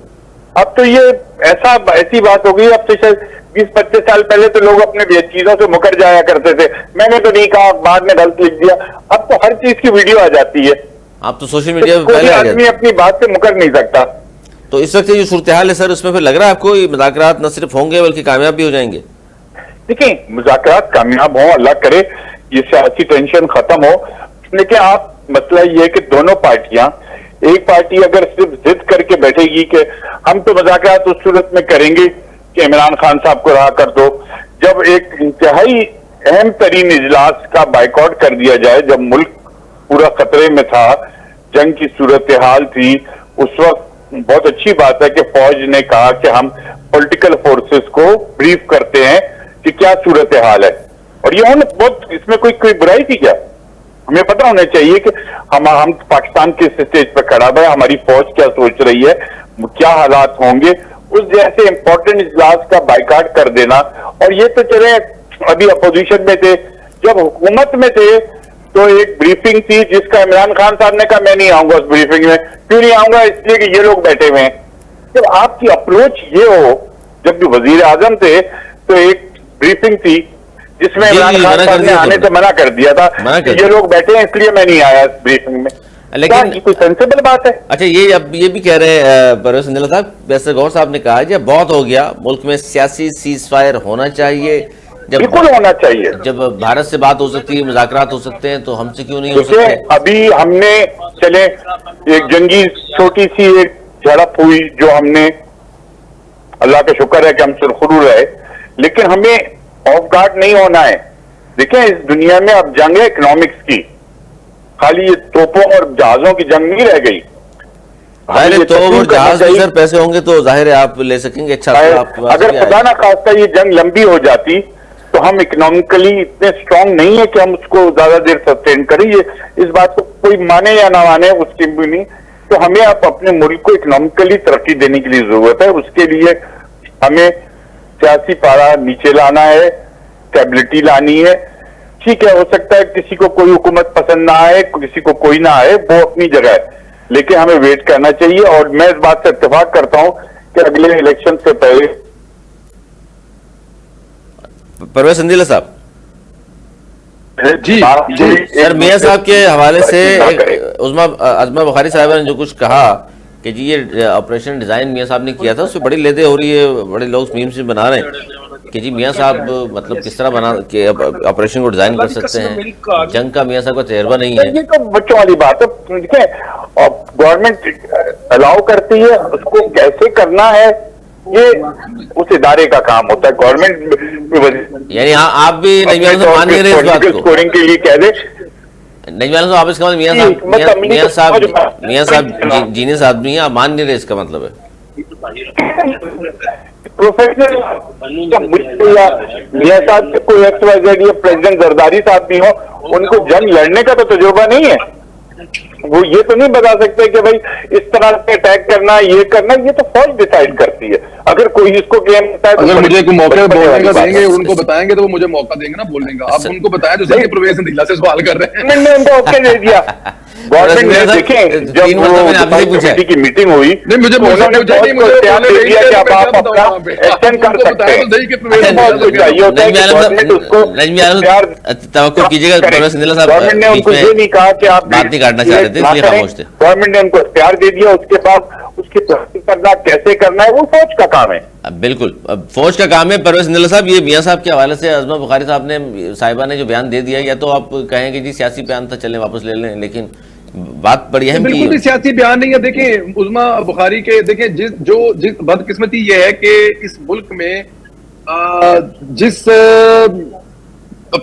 अब तो ये ऐसी बात हो गई, अब तो शायद 20-25 साल पहले तो लोग अपने चीजों से मुकर जाया करते थे, मैंने तो नहीं कहा, बाद में गलत लिख दिया, अब तो हर चीज की वीडियो आ जाती है। आप तो सोशल मीडिया पे कोई आदमी अपनी बात से मुकर नहीं सकता। तो इस वक्त जो सूरत हाल है सर, उसमें फिर लग रहा है आपको ये मुज़ाकरात न सिर्फ होंगे बल्कि कामयाब भी हो जाएंगे? देखिए, मुज़ाकरात कामयाब हो, अल्लाह करे ये सियासी टेंशन खत्म हो, लेकिन आप मसला ये है कि दोनों पार्टियां, एक पार्टी अगर सिर्फ जिद करके बैठेगी कि हम तो मुज़ाकरात उस सूरत में करेंगे कि इमरान खान साहब को रहा कर दो, जब एक इंतहाई अहम तरीन इजलास का बाइकआउट कर दिया जाए, जब मुल्क पूरा खतरे में था, जंग की सूरत हाल थी, उस वक्त बहुत अच्छी बात है कि फौज ने कहा कि हम पॉलिटिकल फोर्सेस को ब्रीफ करते हैं कि क्या सूरत हाल है, और ये बहुत, इसमें कोई बुराई थी क्या? हमें पता होना चाहिए कि हम पाकिस्तान के स्टेज पर खड़ा है, हमारी फौज क्या सोच रही है, क्या हालात होंगे, उस जैसे इंपॉर्टेंट इजलास का बाइकाट कर देना। और ये तो चले अभी अपोजिशन में थे, जब हुकूमत में थे तो एक ब्रीफिंग थी जिसका इमरान खान साहब ने कहा मैं नहीं आऊंगा उस ब्रीफिंग में। क्यों नहीं आऊंगा? इसलिए कि ये लोग बैठे हुए हैं। जब आपकी अप्रोच ये हो, जब भी वजीर आजम थे तो एक ब्रीफिंग थी जिसमें इमरान खान साहब ने आने से मना कर दिया था कि ये लोग बैठे हैं इसलिए मैं नहीं आया इस ब्रीफिंग में। लेकिन कोई सेंसिबल बात है? अच्छा, ये भी कह रहे हैं परवेज इंदौला साहब, वैसे गौर साहब ने कहा जब बहुत हो गया, मुल्क में सियासी सीज फायर होना चाहिए, बिल्कुल होना चाहिए। जब भारत से बात हो सकती है, मुज़ाकरात हो सकते हैं, तो हमसे क्यों नहीं हो सकते? अभी हमने चले, एक जंगी छोटी सी एक झड़प हुई जो हमने, अल्लाह का शुक्र है कि हम सुरखरू रहे, लेकिन हमें ऑफ गार्ड नहीं होना है। देखें, इस दुनिया में अब जंग है इकोनॉमिक्स की, खाली ये तोपों और जहाजों की जंग नहीं रह गई। तो वो जहाज में सर पैसे होंगे तो जाहिर है आप ले सकेंगे। अच्छा, अगर खुदा ना खास्ता ये जंग लंबी हो जाती तो हम इकोनॉमिकली इतने स्ट्रांग नहीं है कि हम उसको ज्यादा देर सस्टेन करें। ये इस बात को कोई माने या ना माने उसकी भी नहीं, तो हमें अब अपने मुल्क को इकोनॉमिकली तरक्की देने के लिए जरूरत है। उसके लिए हमें सियासी पारा नीचे लाना है, स्टेबिलिटी लानी है। ठीक है, हो सकता है किसी को कोई हुकूमत पसंद ना आए, किसी को कोई ना आए, वो अपनी जगह है, लेकिन हमें वेट करना चाहिए। और मैं इस बात से इत्तेफाक करता हूं कि अगले इलेक्शन से पहले परवेज संदीला साहब जी सर, मियां साहब के हवाले से अज़मा बुखारी साहब ने जो कुछ कहा कि जी ये ऑपरेशन डिजाइन मियां साहब ने किया था, उससे बड़ी लेदे हो रही है, बड़े लोग मीम्स में बना रहे हैं कि जी मियां साहब मतलब किस तरह बना के ऑपरेशन को डिजाइन कर सकते हैं, जंग का मियां साहब का तजर्बा नहीं है। ये तो बच्चों वाली बात है। देखें, गवर्नमेंट अलाउ करती है, उसको कैसे करना है ये उस इदारे का काम होता है। गवर्नमेंट यानी आप भी नजमियान साहब मान नहीं रहे इस बात को, स्कोरिंग के लिए कह दे नजमियान साहब, आप इसका मतलब मियां साहब जीनियस आदमी है, आप मान नहीं रहे, इसका मतलब है प्रोफेशनल मियां साहब से कोई XYZ या प्रेसिडेंट जरदारी साहब भी हो, उनको जंग लड़ने का तो तजुर्बा नहीं है। वो ये तो नहीं बता सकते कि भाई इस तरह से अटैक करना, ये करना, ये तो फौज डिसाइड करती है। अगर कोई इसको क्लेम करता है, अगर मुझे कोई मौका बोलने का देंगे, उनको बताएंगे तो वो मुझे मौका देंगे ना बोलने का। आप उनको बताया जो सही प्रवेश संदीला से सवाल कर रहे हैं। मैंने उनको ओके दे दिया। गवर्नमेंट ने देखें, जब वो कमेटी की मीटिंग हुई, नहीं मुझे उन्होंने दे दिया कि अब आप अपना एक्शन कर सकते हैं। चाहिए होता है कि गवर्नमेंट उसको तवक्कुल कीजिएगा, परवेज संदीला साहब गवर्नमेंट ने उनको ये नहीं कहा कि आप बात नहीं काटना चाह रहे थे, इसलिए खामोश थे। गवर्नमेंट ने उनको इख्तियार दे दिया, उसके बाद उसकी तरक्की करना कैसे करना है वो फौज का काम है। बिल्कुल, अब फौज का काम है। परवेज संदीला साहब, ये मियां साहब के हवाले से अज़मा बुखारी साहब ने, साहिबा ने जो बयान दे दिया, या तो आप कहें कि जी सियासी बयान था, चलें वापस ले लें, लेकिन बात बड़ी अहम बिल्कुल भी सियासी बयान नहीं है। देखें, उज़मा बुखारी के देखें, जिस बदकिस्मती ये है कि इस मुल्क में जिस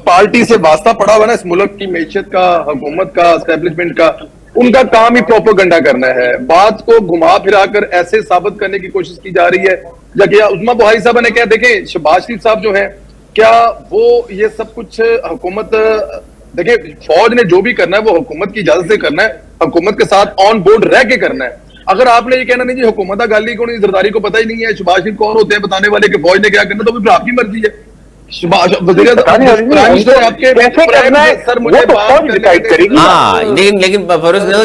पार्टी से वास्ता पड़ा हुआ ना इस मुल्क की मैशत का, हुकूमत का, एस्टेब्लिशमेंट का, उनका काम ही प्रोपेगेंडा करना है। बात को घुमा फिरा कर ऐसे साबित करने की कोशिश की जा रही है। जबकि उज़मा बुखारी साहब ने क्या, देखें शहबाज शरीफ साहब जो है, क्या वो ये सब कुछ हुकूमत, देखिए फौज ने जो भी करना है वो हुकूमत की इजाजत से करना है, हुकूमत के साथ ऑन बोर्ड रह के करना है। अगर आपने ये कहना नहीं जी हुकूमत गाली को नहीं, जरदारी को पता ही नहीं है, शहबाज शरीफ कौन होते हैं बताने वाले कि फौज ने क्या करना, तो फिर आपकी मर्जी है। लेकिन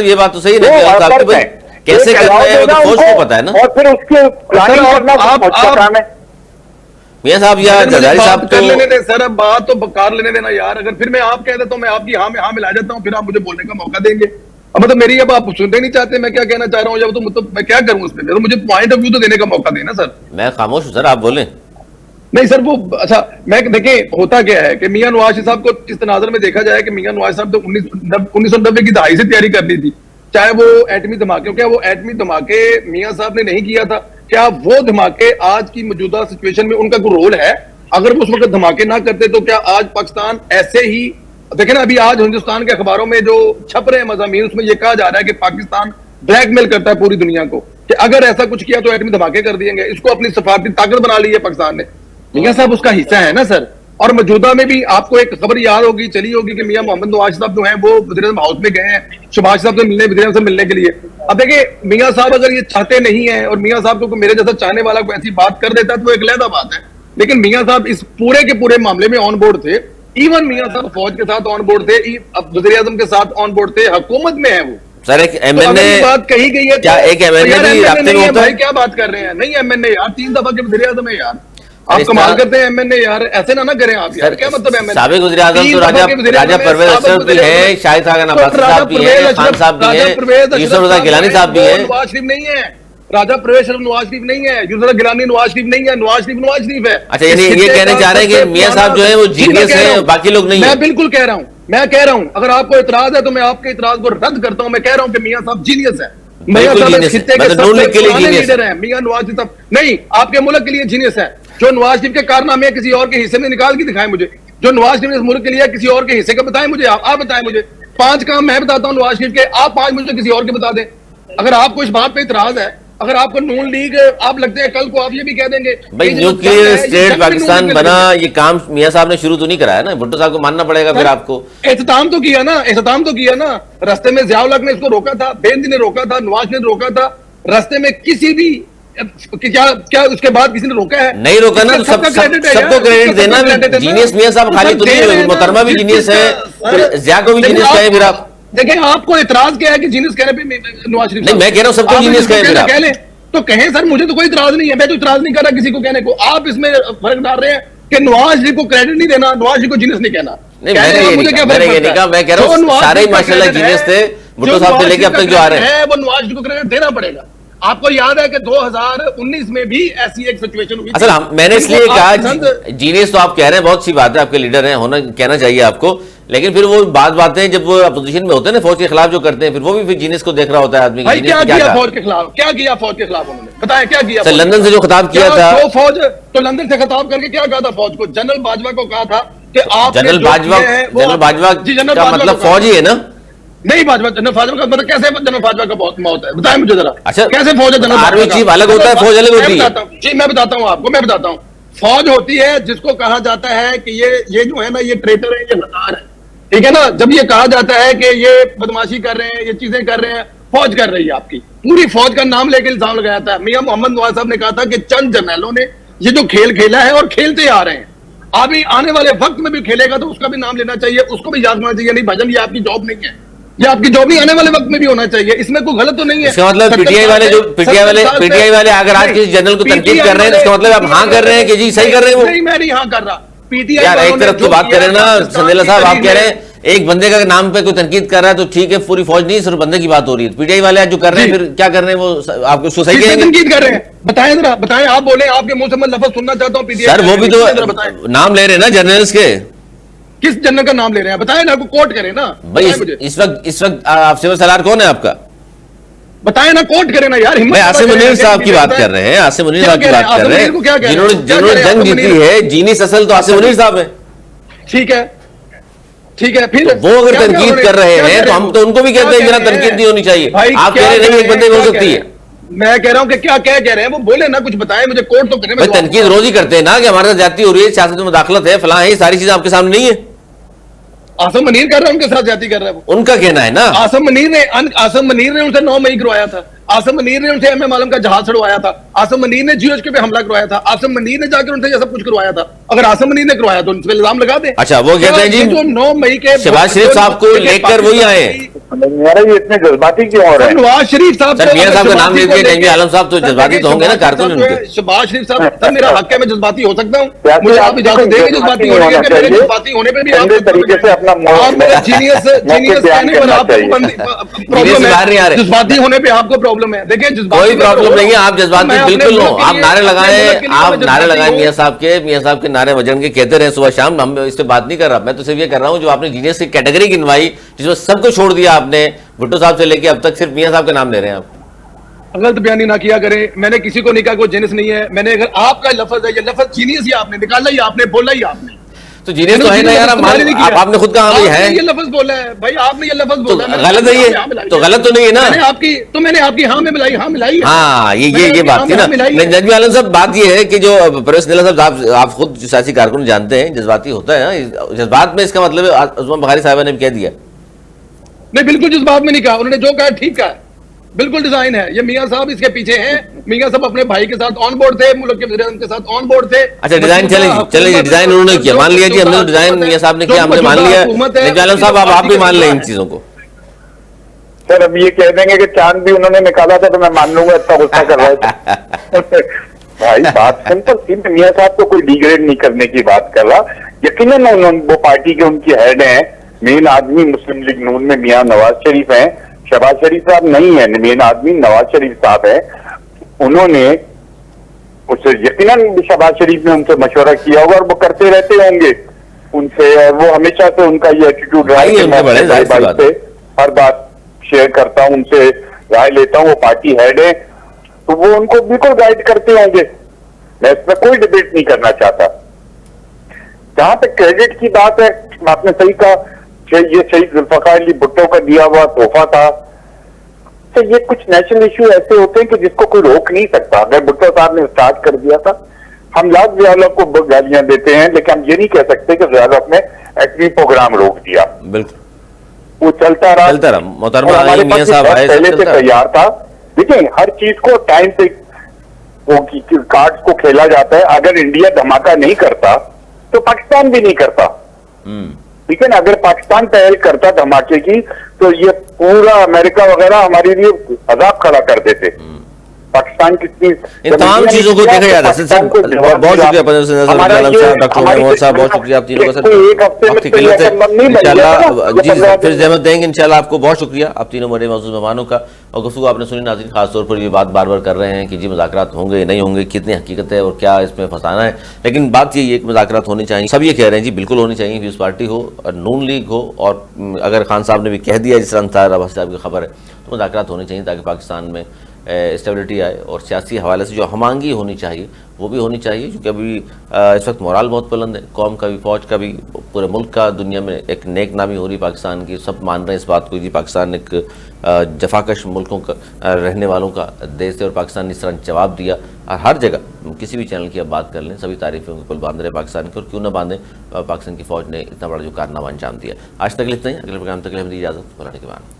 ये बात तो सही नहीं, कैसे करना है वो तो फौज को पता है ना, और फिर उसके प्लानिंग करना फौज का काम है। मियां साहब या जरदारी साहब कर लेने दें सर, अब बात तो बकार लेने देना यार। अगर फिर मैं आप कह देता हूँ, मैं आपकी हाँ में हाँ मिला जाता हूँ, फिर आप मुझे बोलने का मौका देंगे। अब मतलब मेरी, अब आप सुनते नहीं चाहते मैं क्या कहना चाह रहा हूँ, जब तो मतलब मैं क्या करूँ उसमें, तो मुझे पॉइंट ऑफ व्यू तो देने का मौका देना सर। मैं खामोश हूँ सर, आप बोलें। नहीं सर, वो अच्छा, मैं देखें होता क्या है कि मियां नवाज साहब को इस तनाजर में देखा जाए कि मियां नवाज साहब तो 1990 की दहाई से तैयारी करनी थी, चाहे वो एटमी धमाके, क्या वो एटमी धमाके मियां साहब ने नहीं किया था? क्या वो धमाके आज की मौजूदा सिचुएशन में उनका कोई रोल है? अगर वो उस वक्त धमाके ना करते तो क्या आज पाकिस्तान ऐसे ही, देखे ना अभी आज हिंदुस्तान के अखबारों में जो छप रहे हैं मज़ामीन, उसमें यह कहा जा रहा है कि पाकिस्तान ब्लैकमेल करता है पूरी दुनिया को कि अगर ऐसा कुछ किया तो एटमी धमाके कर दिएंगे। इसको अपनी सफारती ताकत बना ली है पाकिस्तान ने। मियां साहब उसका हिस्सा है ना सर। और मौजूदा में भी आपको एक खबर याद होगी, चली होगी कि मियां मोहम्मद नवाज साहब जो हैं वो वज़ीर-ए-आज़म हाउस में गए हैं शहबाज साहब से मिलने, वज़ीर-ए-आज़म से मिलने के लिए। अब देखिए मियां साहब अगर ये चाहते नहीं है और मियां साहब को मेरे जैसा चाहने वाला कोई ऐसी बात कर देता है तो एक अलग बात है, लेकिन मियां साहब इस पूरे के पूरे मामले में ऑन बोर्ड थे। इवन मियां साहब फौज के साथ ऑन बोर्ड थे, वज़ीर-ए-आज़म के साथ ऑन बोर्ड थे, हुकूमत में है वो। सर एक एमएनए बात कही गई है, क्या एक एमएनए भाई क्या बात कर रहे हैं? नहीं एमएनए यार, 3 दफा के वज़ीर-ए-आज़म है यार, आप कमाल करते हैं एमएनए यार, ऐसे ना करें आप यार। क्या मतलब एमएनए? साबिक वज़ीर-ए-आज़म तो राजा परवेज अशरफ भी है, शाहिद खान अब्बासी साहब भी है, खान साहब भी है, यूसुफ रज़ा गिलानी साहब भी है। नवाज शरीफ नहीं है, राजा परवेज अशरफ नवाज शरीफ नहीं है, यूसुफ रज़ा गिलानी नवाज शरीफ नहीं है, नवाज शरीफ है। अच्छा, ये कहने चाह रहे हैं कि मियां साहब जो है वो जीनियस है, बाकी लोग नहीं है। मैं बिल्कुल कह रहा हूँ, मैं कह रहा हूं अगर आपको इतराज है तो मैं आपके इतराज को रद्द करता हूं। मैं कह रहा हूं कि मियां साहब जीनियस है, मियां साहब इस खित्ते के सबसे पुराने लीडर हैं। मियां नवाज शरीफ साहब नहीं, आपके मुल्क के लिए जीनियस है। जो नवाज शरीफ के कारनामे किसी और के हिस्से में निकाल के दिखाएं मुझे, जो नवाज शरीफ इस मुल्क के लिए किसी और के हिस्से का बताएं मुझे। आप बताएं मुझे 5 काम मैं बताता हूं नवाज शरीफ के, आप 5 मुझे किसी और के बता दें। अगर आपको इस बात पे इतराज है, अगर आपको नून लीग आप लगते हैं कल को आप ये भी कह देंगे भाई न्यूक्लियर स्टेट पाकिस्तान बना, ये काम मियां साहब ने शुरू तो नहीं कराया ना, भुट्टो साहब को मानना पड़ेगा फिर आपको। एहतमाम तो किया ना, रास्ते में ज़िया उल हक ने इसको रोका था, बेनज़ीर ने रोका था, नवाज ने रोका था, रास्ते में किसी भी क्या उसके बाद किसी ने रोका है? नहीं रोका ना, सबको क्रेडिट देना। जीनियस मियां साहब खाली तो नहीं, मोहतरमा भी जीनियस है, ज़िया को भी जीनियस कहे फिर आप। देखिए आपको इतराज क्या है कि जीनियस कहने पे नवाज शरीफ? नहीं, मैं कह रहा हूं सबको जीनियस कह लें तो कहें सर, मुझे तो कोई इतराज नहीं है, मैं तो इतराज नहीं कर रहा किसी को कहने को। आप इसमें फर्क डाल रहे हैं कि नवाज शरीफ को क्रेडिट नहीं देना, नवाज शरीफ को जीनियस नहीं कहना। नहीं, मुझे क्या फर्क पड़ता है? मैं कह रहा हूं सारे ही माशाल्लाह जीनियस थे, भुट्टो साहब से लेके अब तक जो आ रहे हैं वो नवाज शरीफ को क्रेडिट देना पड़ेगा। आपको याद है कि 2019 में भी ऐसी एक सिचुएशन हुई। असल मैंने इसलिए कहा जीनियस तो आप कह रहे हैं, बहुत सी बात है, आपके लीडर हैं, होना कहना चाहिए आपको, लेकिन फिर वो बातें जब वो अपोजिशन में होते हैं ना, फौज के खिलाफ जो करते हैं, फिर वो भी फिर जीनियस को देख रहा होता है आदमी। भाई क्या किया फौज के खिलाफ? क्या किया फौज के खिलाफ उन्होंने? बताएं क्या किया? लंदन से जो खिताब किया था, तो फौज तो लंदन से खिताब करके क्या कहा था फौज को? जनरल बाजवा को कहा था कि आप जनरल बाजवा का मतलब फौज ही है ना? नहीं, बाजवा जनरल बाजवा का मतलब कैसे जनरल बाजवा का बहुत मौत है? बताएं मुझे जरा। अच्छा, कैसे फौज है? जनरल आर्मी चीफ अलग होता है, फौज अलग होती है। जी मैं बताता हूँ आपको, मैं बताता हूँ। फौज होती है जिसको कहा जाता है कि ये जो है ना, ये ट्रेटर है, ये गद्दार है, ठीक है ना। जब ये कहा जाता है कि ये बदमाशी कर रहे हैं, ये चीजें कर रहे हैं, फौज कर रही है, आपकी पूरी फौज का नाम लेके इल्जाम लगाया था। मियां मोहम्मद नवाज साहब ने कहा था कि चंद जर्नैलों ने ये जो खेल खेला है और खेलते आ रहे हैं, अभी आने वाले वक्त में भी खेलेगा तो उसका भी नाम लेना चाहिए, उसको भी याद होना चाहिए। नहीं भाईजान, ये आपकी जॉब नहीं है, ये आपकी जॉब नहीं, आने वाले वक्त में भी होना चाहिए, इसमें कोई गलत तो नहीं है। इसका मतलब पीटीआई वाले अगर आज किसी जनरल को तनकीद कर रहे हैं, इसका मतलब आप हाँ कर रहे हैं कि जी सही कर रहे हैं? वो नहीं, मैं नहीं हाँ कर रहा। पीटीआई यार एक तरफ तो बात करें ना संदेला साहब, आप कह रहे हैं एक बंदे का नाम पे कोई तनकीद कर रहा है तो ठीक है, पूरी फौज नहीं, सिर्फ बंदे की बात हो रही है। पीटीआई वाले आज जो कर रहे हैं, फिर क्या कर रहे हैं वो आपको उसको सही कहेंगे? तनकीद कर रहे हैं, बताएं जरा, बताएं, आप बोले, आपके मुंह से मैं लफ्ज सुनना चाहता हूं। सर वो भी तो नाम ले रहे हैं ना जर्नलिस्ट के, किस जनरल का नाम ले रहे हैं? बताएं ना, कोट करें ना भाई। इस वक्त आप सिविल सलार कौन है आपका? बताएं ना, कोट करें ना यार। भाई आसिम मुनीर साहब की बात कर रहे हैं, आसिम मुनीर साहब की बात कर रहे हैं, जिन्होंने जंग जीती है। जीनिस असल तो आसिम मुनीर साहब है, ठीक है, ठीक है। फिर वो अगर तनकीद कर रहे हैं तो हम तो उनको भी कहते हैं जरा तनकीद नहीं होनी चाहिए। आप कह रहे नहीं एक बंदे में हो सकती है। मैं कह रहा हूं कि क्या कह रहे हैं वो, बोले ना, कुछ बताएं मुझे, कोट तो करें। तनकीद रोज ही करते हैं ना कि हमारे साथ ज्यादती हो रही है, सियासत में मुदाखलत है, फलां है, ये सारी चीजें आपके सामने नहीं है। आसम मनीर कर रहा है, उनके साथ ज्यादती कर रहा है वो, उनका कहना है ना। आसम मनीर ने उनसे 9 मई करवाया था। आसम मनीर ने उनसे एमएम आलम का जहाज छुड़वाया था। आसम मनीर ने जीएचके पे हमला करवाया था। आसम मनीर ने जाकर उनसे ये सब कुछ करवाया था। अगर आसम मनीर ने करवाया तो उन पर इल्जाम लगा दे। अच्छा, वो कहते हैं जी जो 9 मई के शहबाज शरीफ साहब को लेकर वही आए। ये इतने जज्बाती क्यों हो रहे हैं? नवाज शरीफ साहब, मियां साहब का नाम लेते हैं, एमए आलम साहब तो जज्बाती तो होंगे ना, कारकुन उनके। शहबाज शरीफ साहब, सर मेरा हक है, मैं जज्बाती हो सकता हूँ, मुझे आप इजाजत देंगे जज्बाती होने के? मेरे जज्बाती होने पे भी आप तरीके से अपना जीनियस कहने पर आपको प्रॉब्लम है, जज्बाती होने पे आपको प्रॉब्लम है। देखिए कोई प्रॉब्लम नहीं है, आप जज्बाती बिल्कुल हो, आप नारे लगाएं, आप नारे लगाएं मियां साहब के नारे बजन के कहते रहे सुबह शाम। हम इस पे बात नहीं कर रहा, मैं तो सिर्फ ये कर रहा हूँ जो आपने जीनियस की कैटेगरी गिनवाई, जिसमें सबको छोड़ दिया आपने, भुट्टो साहब से लेके अब तक सिर्फ मियां साहब का नाम ले रहे हैं आप। गलत बयानी ना किया करें, मैंने किसी को नहीं कहा कोई जीनियस नहीं है। मैंने अगर आपका लफ्ज है, ये लफ्ज जीनियस ही आपने निकाला, ही आपने बोला, ही आपने तो जीनियस तो है ना यार, आपने खुद कहा है, ये लफ्ज बोला है भाई, आपने ये लफ्ज बोला, गलत है ये तो गलत तो नहीं है ना। मैंने आपकी हाँ में मिलाई, हाँ मिलाई, हाँ ये बात थी ना। नजमी आलम साहब, बात ये है कि जो परवेज निला साहब, आप खुद सियासी कारकुन जानते हैं, जज्बाती होता है ना, जज्बात में इसका मतलब उस्मान बुखारी साहब ने भी कह दिया। नहीं, बिल्कुल जज्बात में नहीं कहा उन्होंने, जो कहा ठीक कहा, बिल्कुल डिजाइन है। ये मियां साहब इसके पीछे हैं। मियां साहब अपने भाई के साथ ऑन बोर्ड थे, मुल्क के वज़ीर के साथ ऑन बोर्ड थे। अच्छा, डिजाइन चले डिजाइन उन्होंने किया, मान लिया जी, हमने डिजाइन मियां साहब ने किया, हमने मान लिया। नजमी आलम साहब, आप भी मान लें इन चीजों को। सर अब ये कह देंगे कि चांद भी उन्होंने निकाला था तो मैं मान लूंगा, इतना गुस्सा कर रहे थे। भाई बात सिंपल थी, मियां साहब को कोई डिग्रेड नहीं करने की बात कर रहा। यकीनन उन्होंने, वो पार्टी के उनकी हेड हैं, मेन आदमी मुस्लिम लीग नून में मियां नवाज शरीफ हैं, शहबाज शरीफ साहब नहीं है, मेन आदमी नवाज शरीफ साहब है। उन्होंने उससे यकीनन शहबाज शरीफ ने उनसे मशवरा किया होगा और वो करते रहते होंगे। उनसे, और वो हमेशा से उनका ये एटीट्यूड रहा है भाई कि मैं उनके बड़े, अपने जाहिर सी भाई बात से है। हर बात शेयर करता हूं, उनसे राय लेता हूं, वो पार्टी हेड है तो वो उनको बिल्कुल गाइड करते होंगे, मैं इसमें कोई डिबेट नहीं करना चाहता। जहां तक क्रेडिट की बात है, आपने सही कहा, ये शहीद जुल्फकार अली भुट्टो का दिया हुआ तोहफा था। तो ये कुछ नेशनल इश्यू ऐसे होते हैं कि जिसको कोई रोक नहीं सकता। अगर भुट्टो साहब ने स्टार्ट कर दिया था, हम लाख ज़िया-उल-हक को गालियां देते हैं, लेकिन हम ये नहीं कह सकते कि ज़िया-उल-हक ने एटमी प्रोग्राम रोक दिया। बिल्कुल वो चलता रहा। मोहतरमा और हमारे मियां पास साहब आए, सब पहले से चलता रहा। तैयार था। देखिए, हर चीज को टाइम पे वो कार्ड्स को खेला जाता है। अगर इंडिया धमाका नहीं करता तो पाकिस्तान भी नहीं करता, ठीक है ना। अगर पाकिस्तान पहल करता धमाके की तो ये पूरा अमेरिका वगैरह हमारे लिए अजाब खड़ा कर देते। पाकिस्तान कितनी इन तमाम चीजों को देखा जाता है। सर बहुत शुक्रिया डॉक्टर महमूद साहब, बहुत शुक्रिया आप तीनों का। सर वक्त की किल्लत है, इंशाल्लाह जी फिर जहमत देंगे इंशाल्लाह आपको। बहुत शुक्रिया आप तीनों बड़े मौजूद मेहमानों का, और गुफ्तगू आपने सुनी नाज़रीन। खासतौर पर ये बात बार बार कर रहे हैं कि जी मुज़ाकरात होंगे नहीं होंगे, कितनी हकीकत है और क्या इसमें फंसाना है, लेकिन बात यही है कि मुज़ाकरात होनी चाहिए। सब ये कह रहे हैं जी बिल्कुल होनी चाहिए, पीपल्स पार्टी हो और नून लीग हो, और अगर खान साहब ने भी कह दिया जिस तरह अंसार अब्बास साहब की खबर है, तो मुज़ाकरात होनी चाहिए ताकि पाकिस्तान में स्टेबिलिटी आए, और सियासी हवाले से जो हमांगी होनी चाहिए वो भी होनी चाहिए, क्योंकि अभी इस वक्त मोराल बहुत बुलंद है, कौम का भी, फौज का भी, पूरे मुल्क का, दुनिया में एक नेक नामी हो रही पाकिस्तान की। सब मान रहे हैं इस बात को जी पाकिस्तान एक जफाकश मुल्कों का रहने वालों का देश है, और पाकिस्तान ने इस तरह जवाब दिया। और हर जगह किसी भी चैनल की आप बात कर लें, सभी तारीफें उनके पुल बांध रहे पाकिस्तान के, और क्यों ना बांधें, पाकिस्तान की फ़ौज ने इतना बड़ा जो कारनामा अंजाम दिया। आज तक इतना ही, अगले प्रोग्राम तक के लिए हमें इजाज़त, बुलाने के बाद।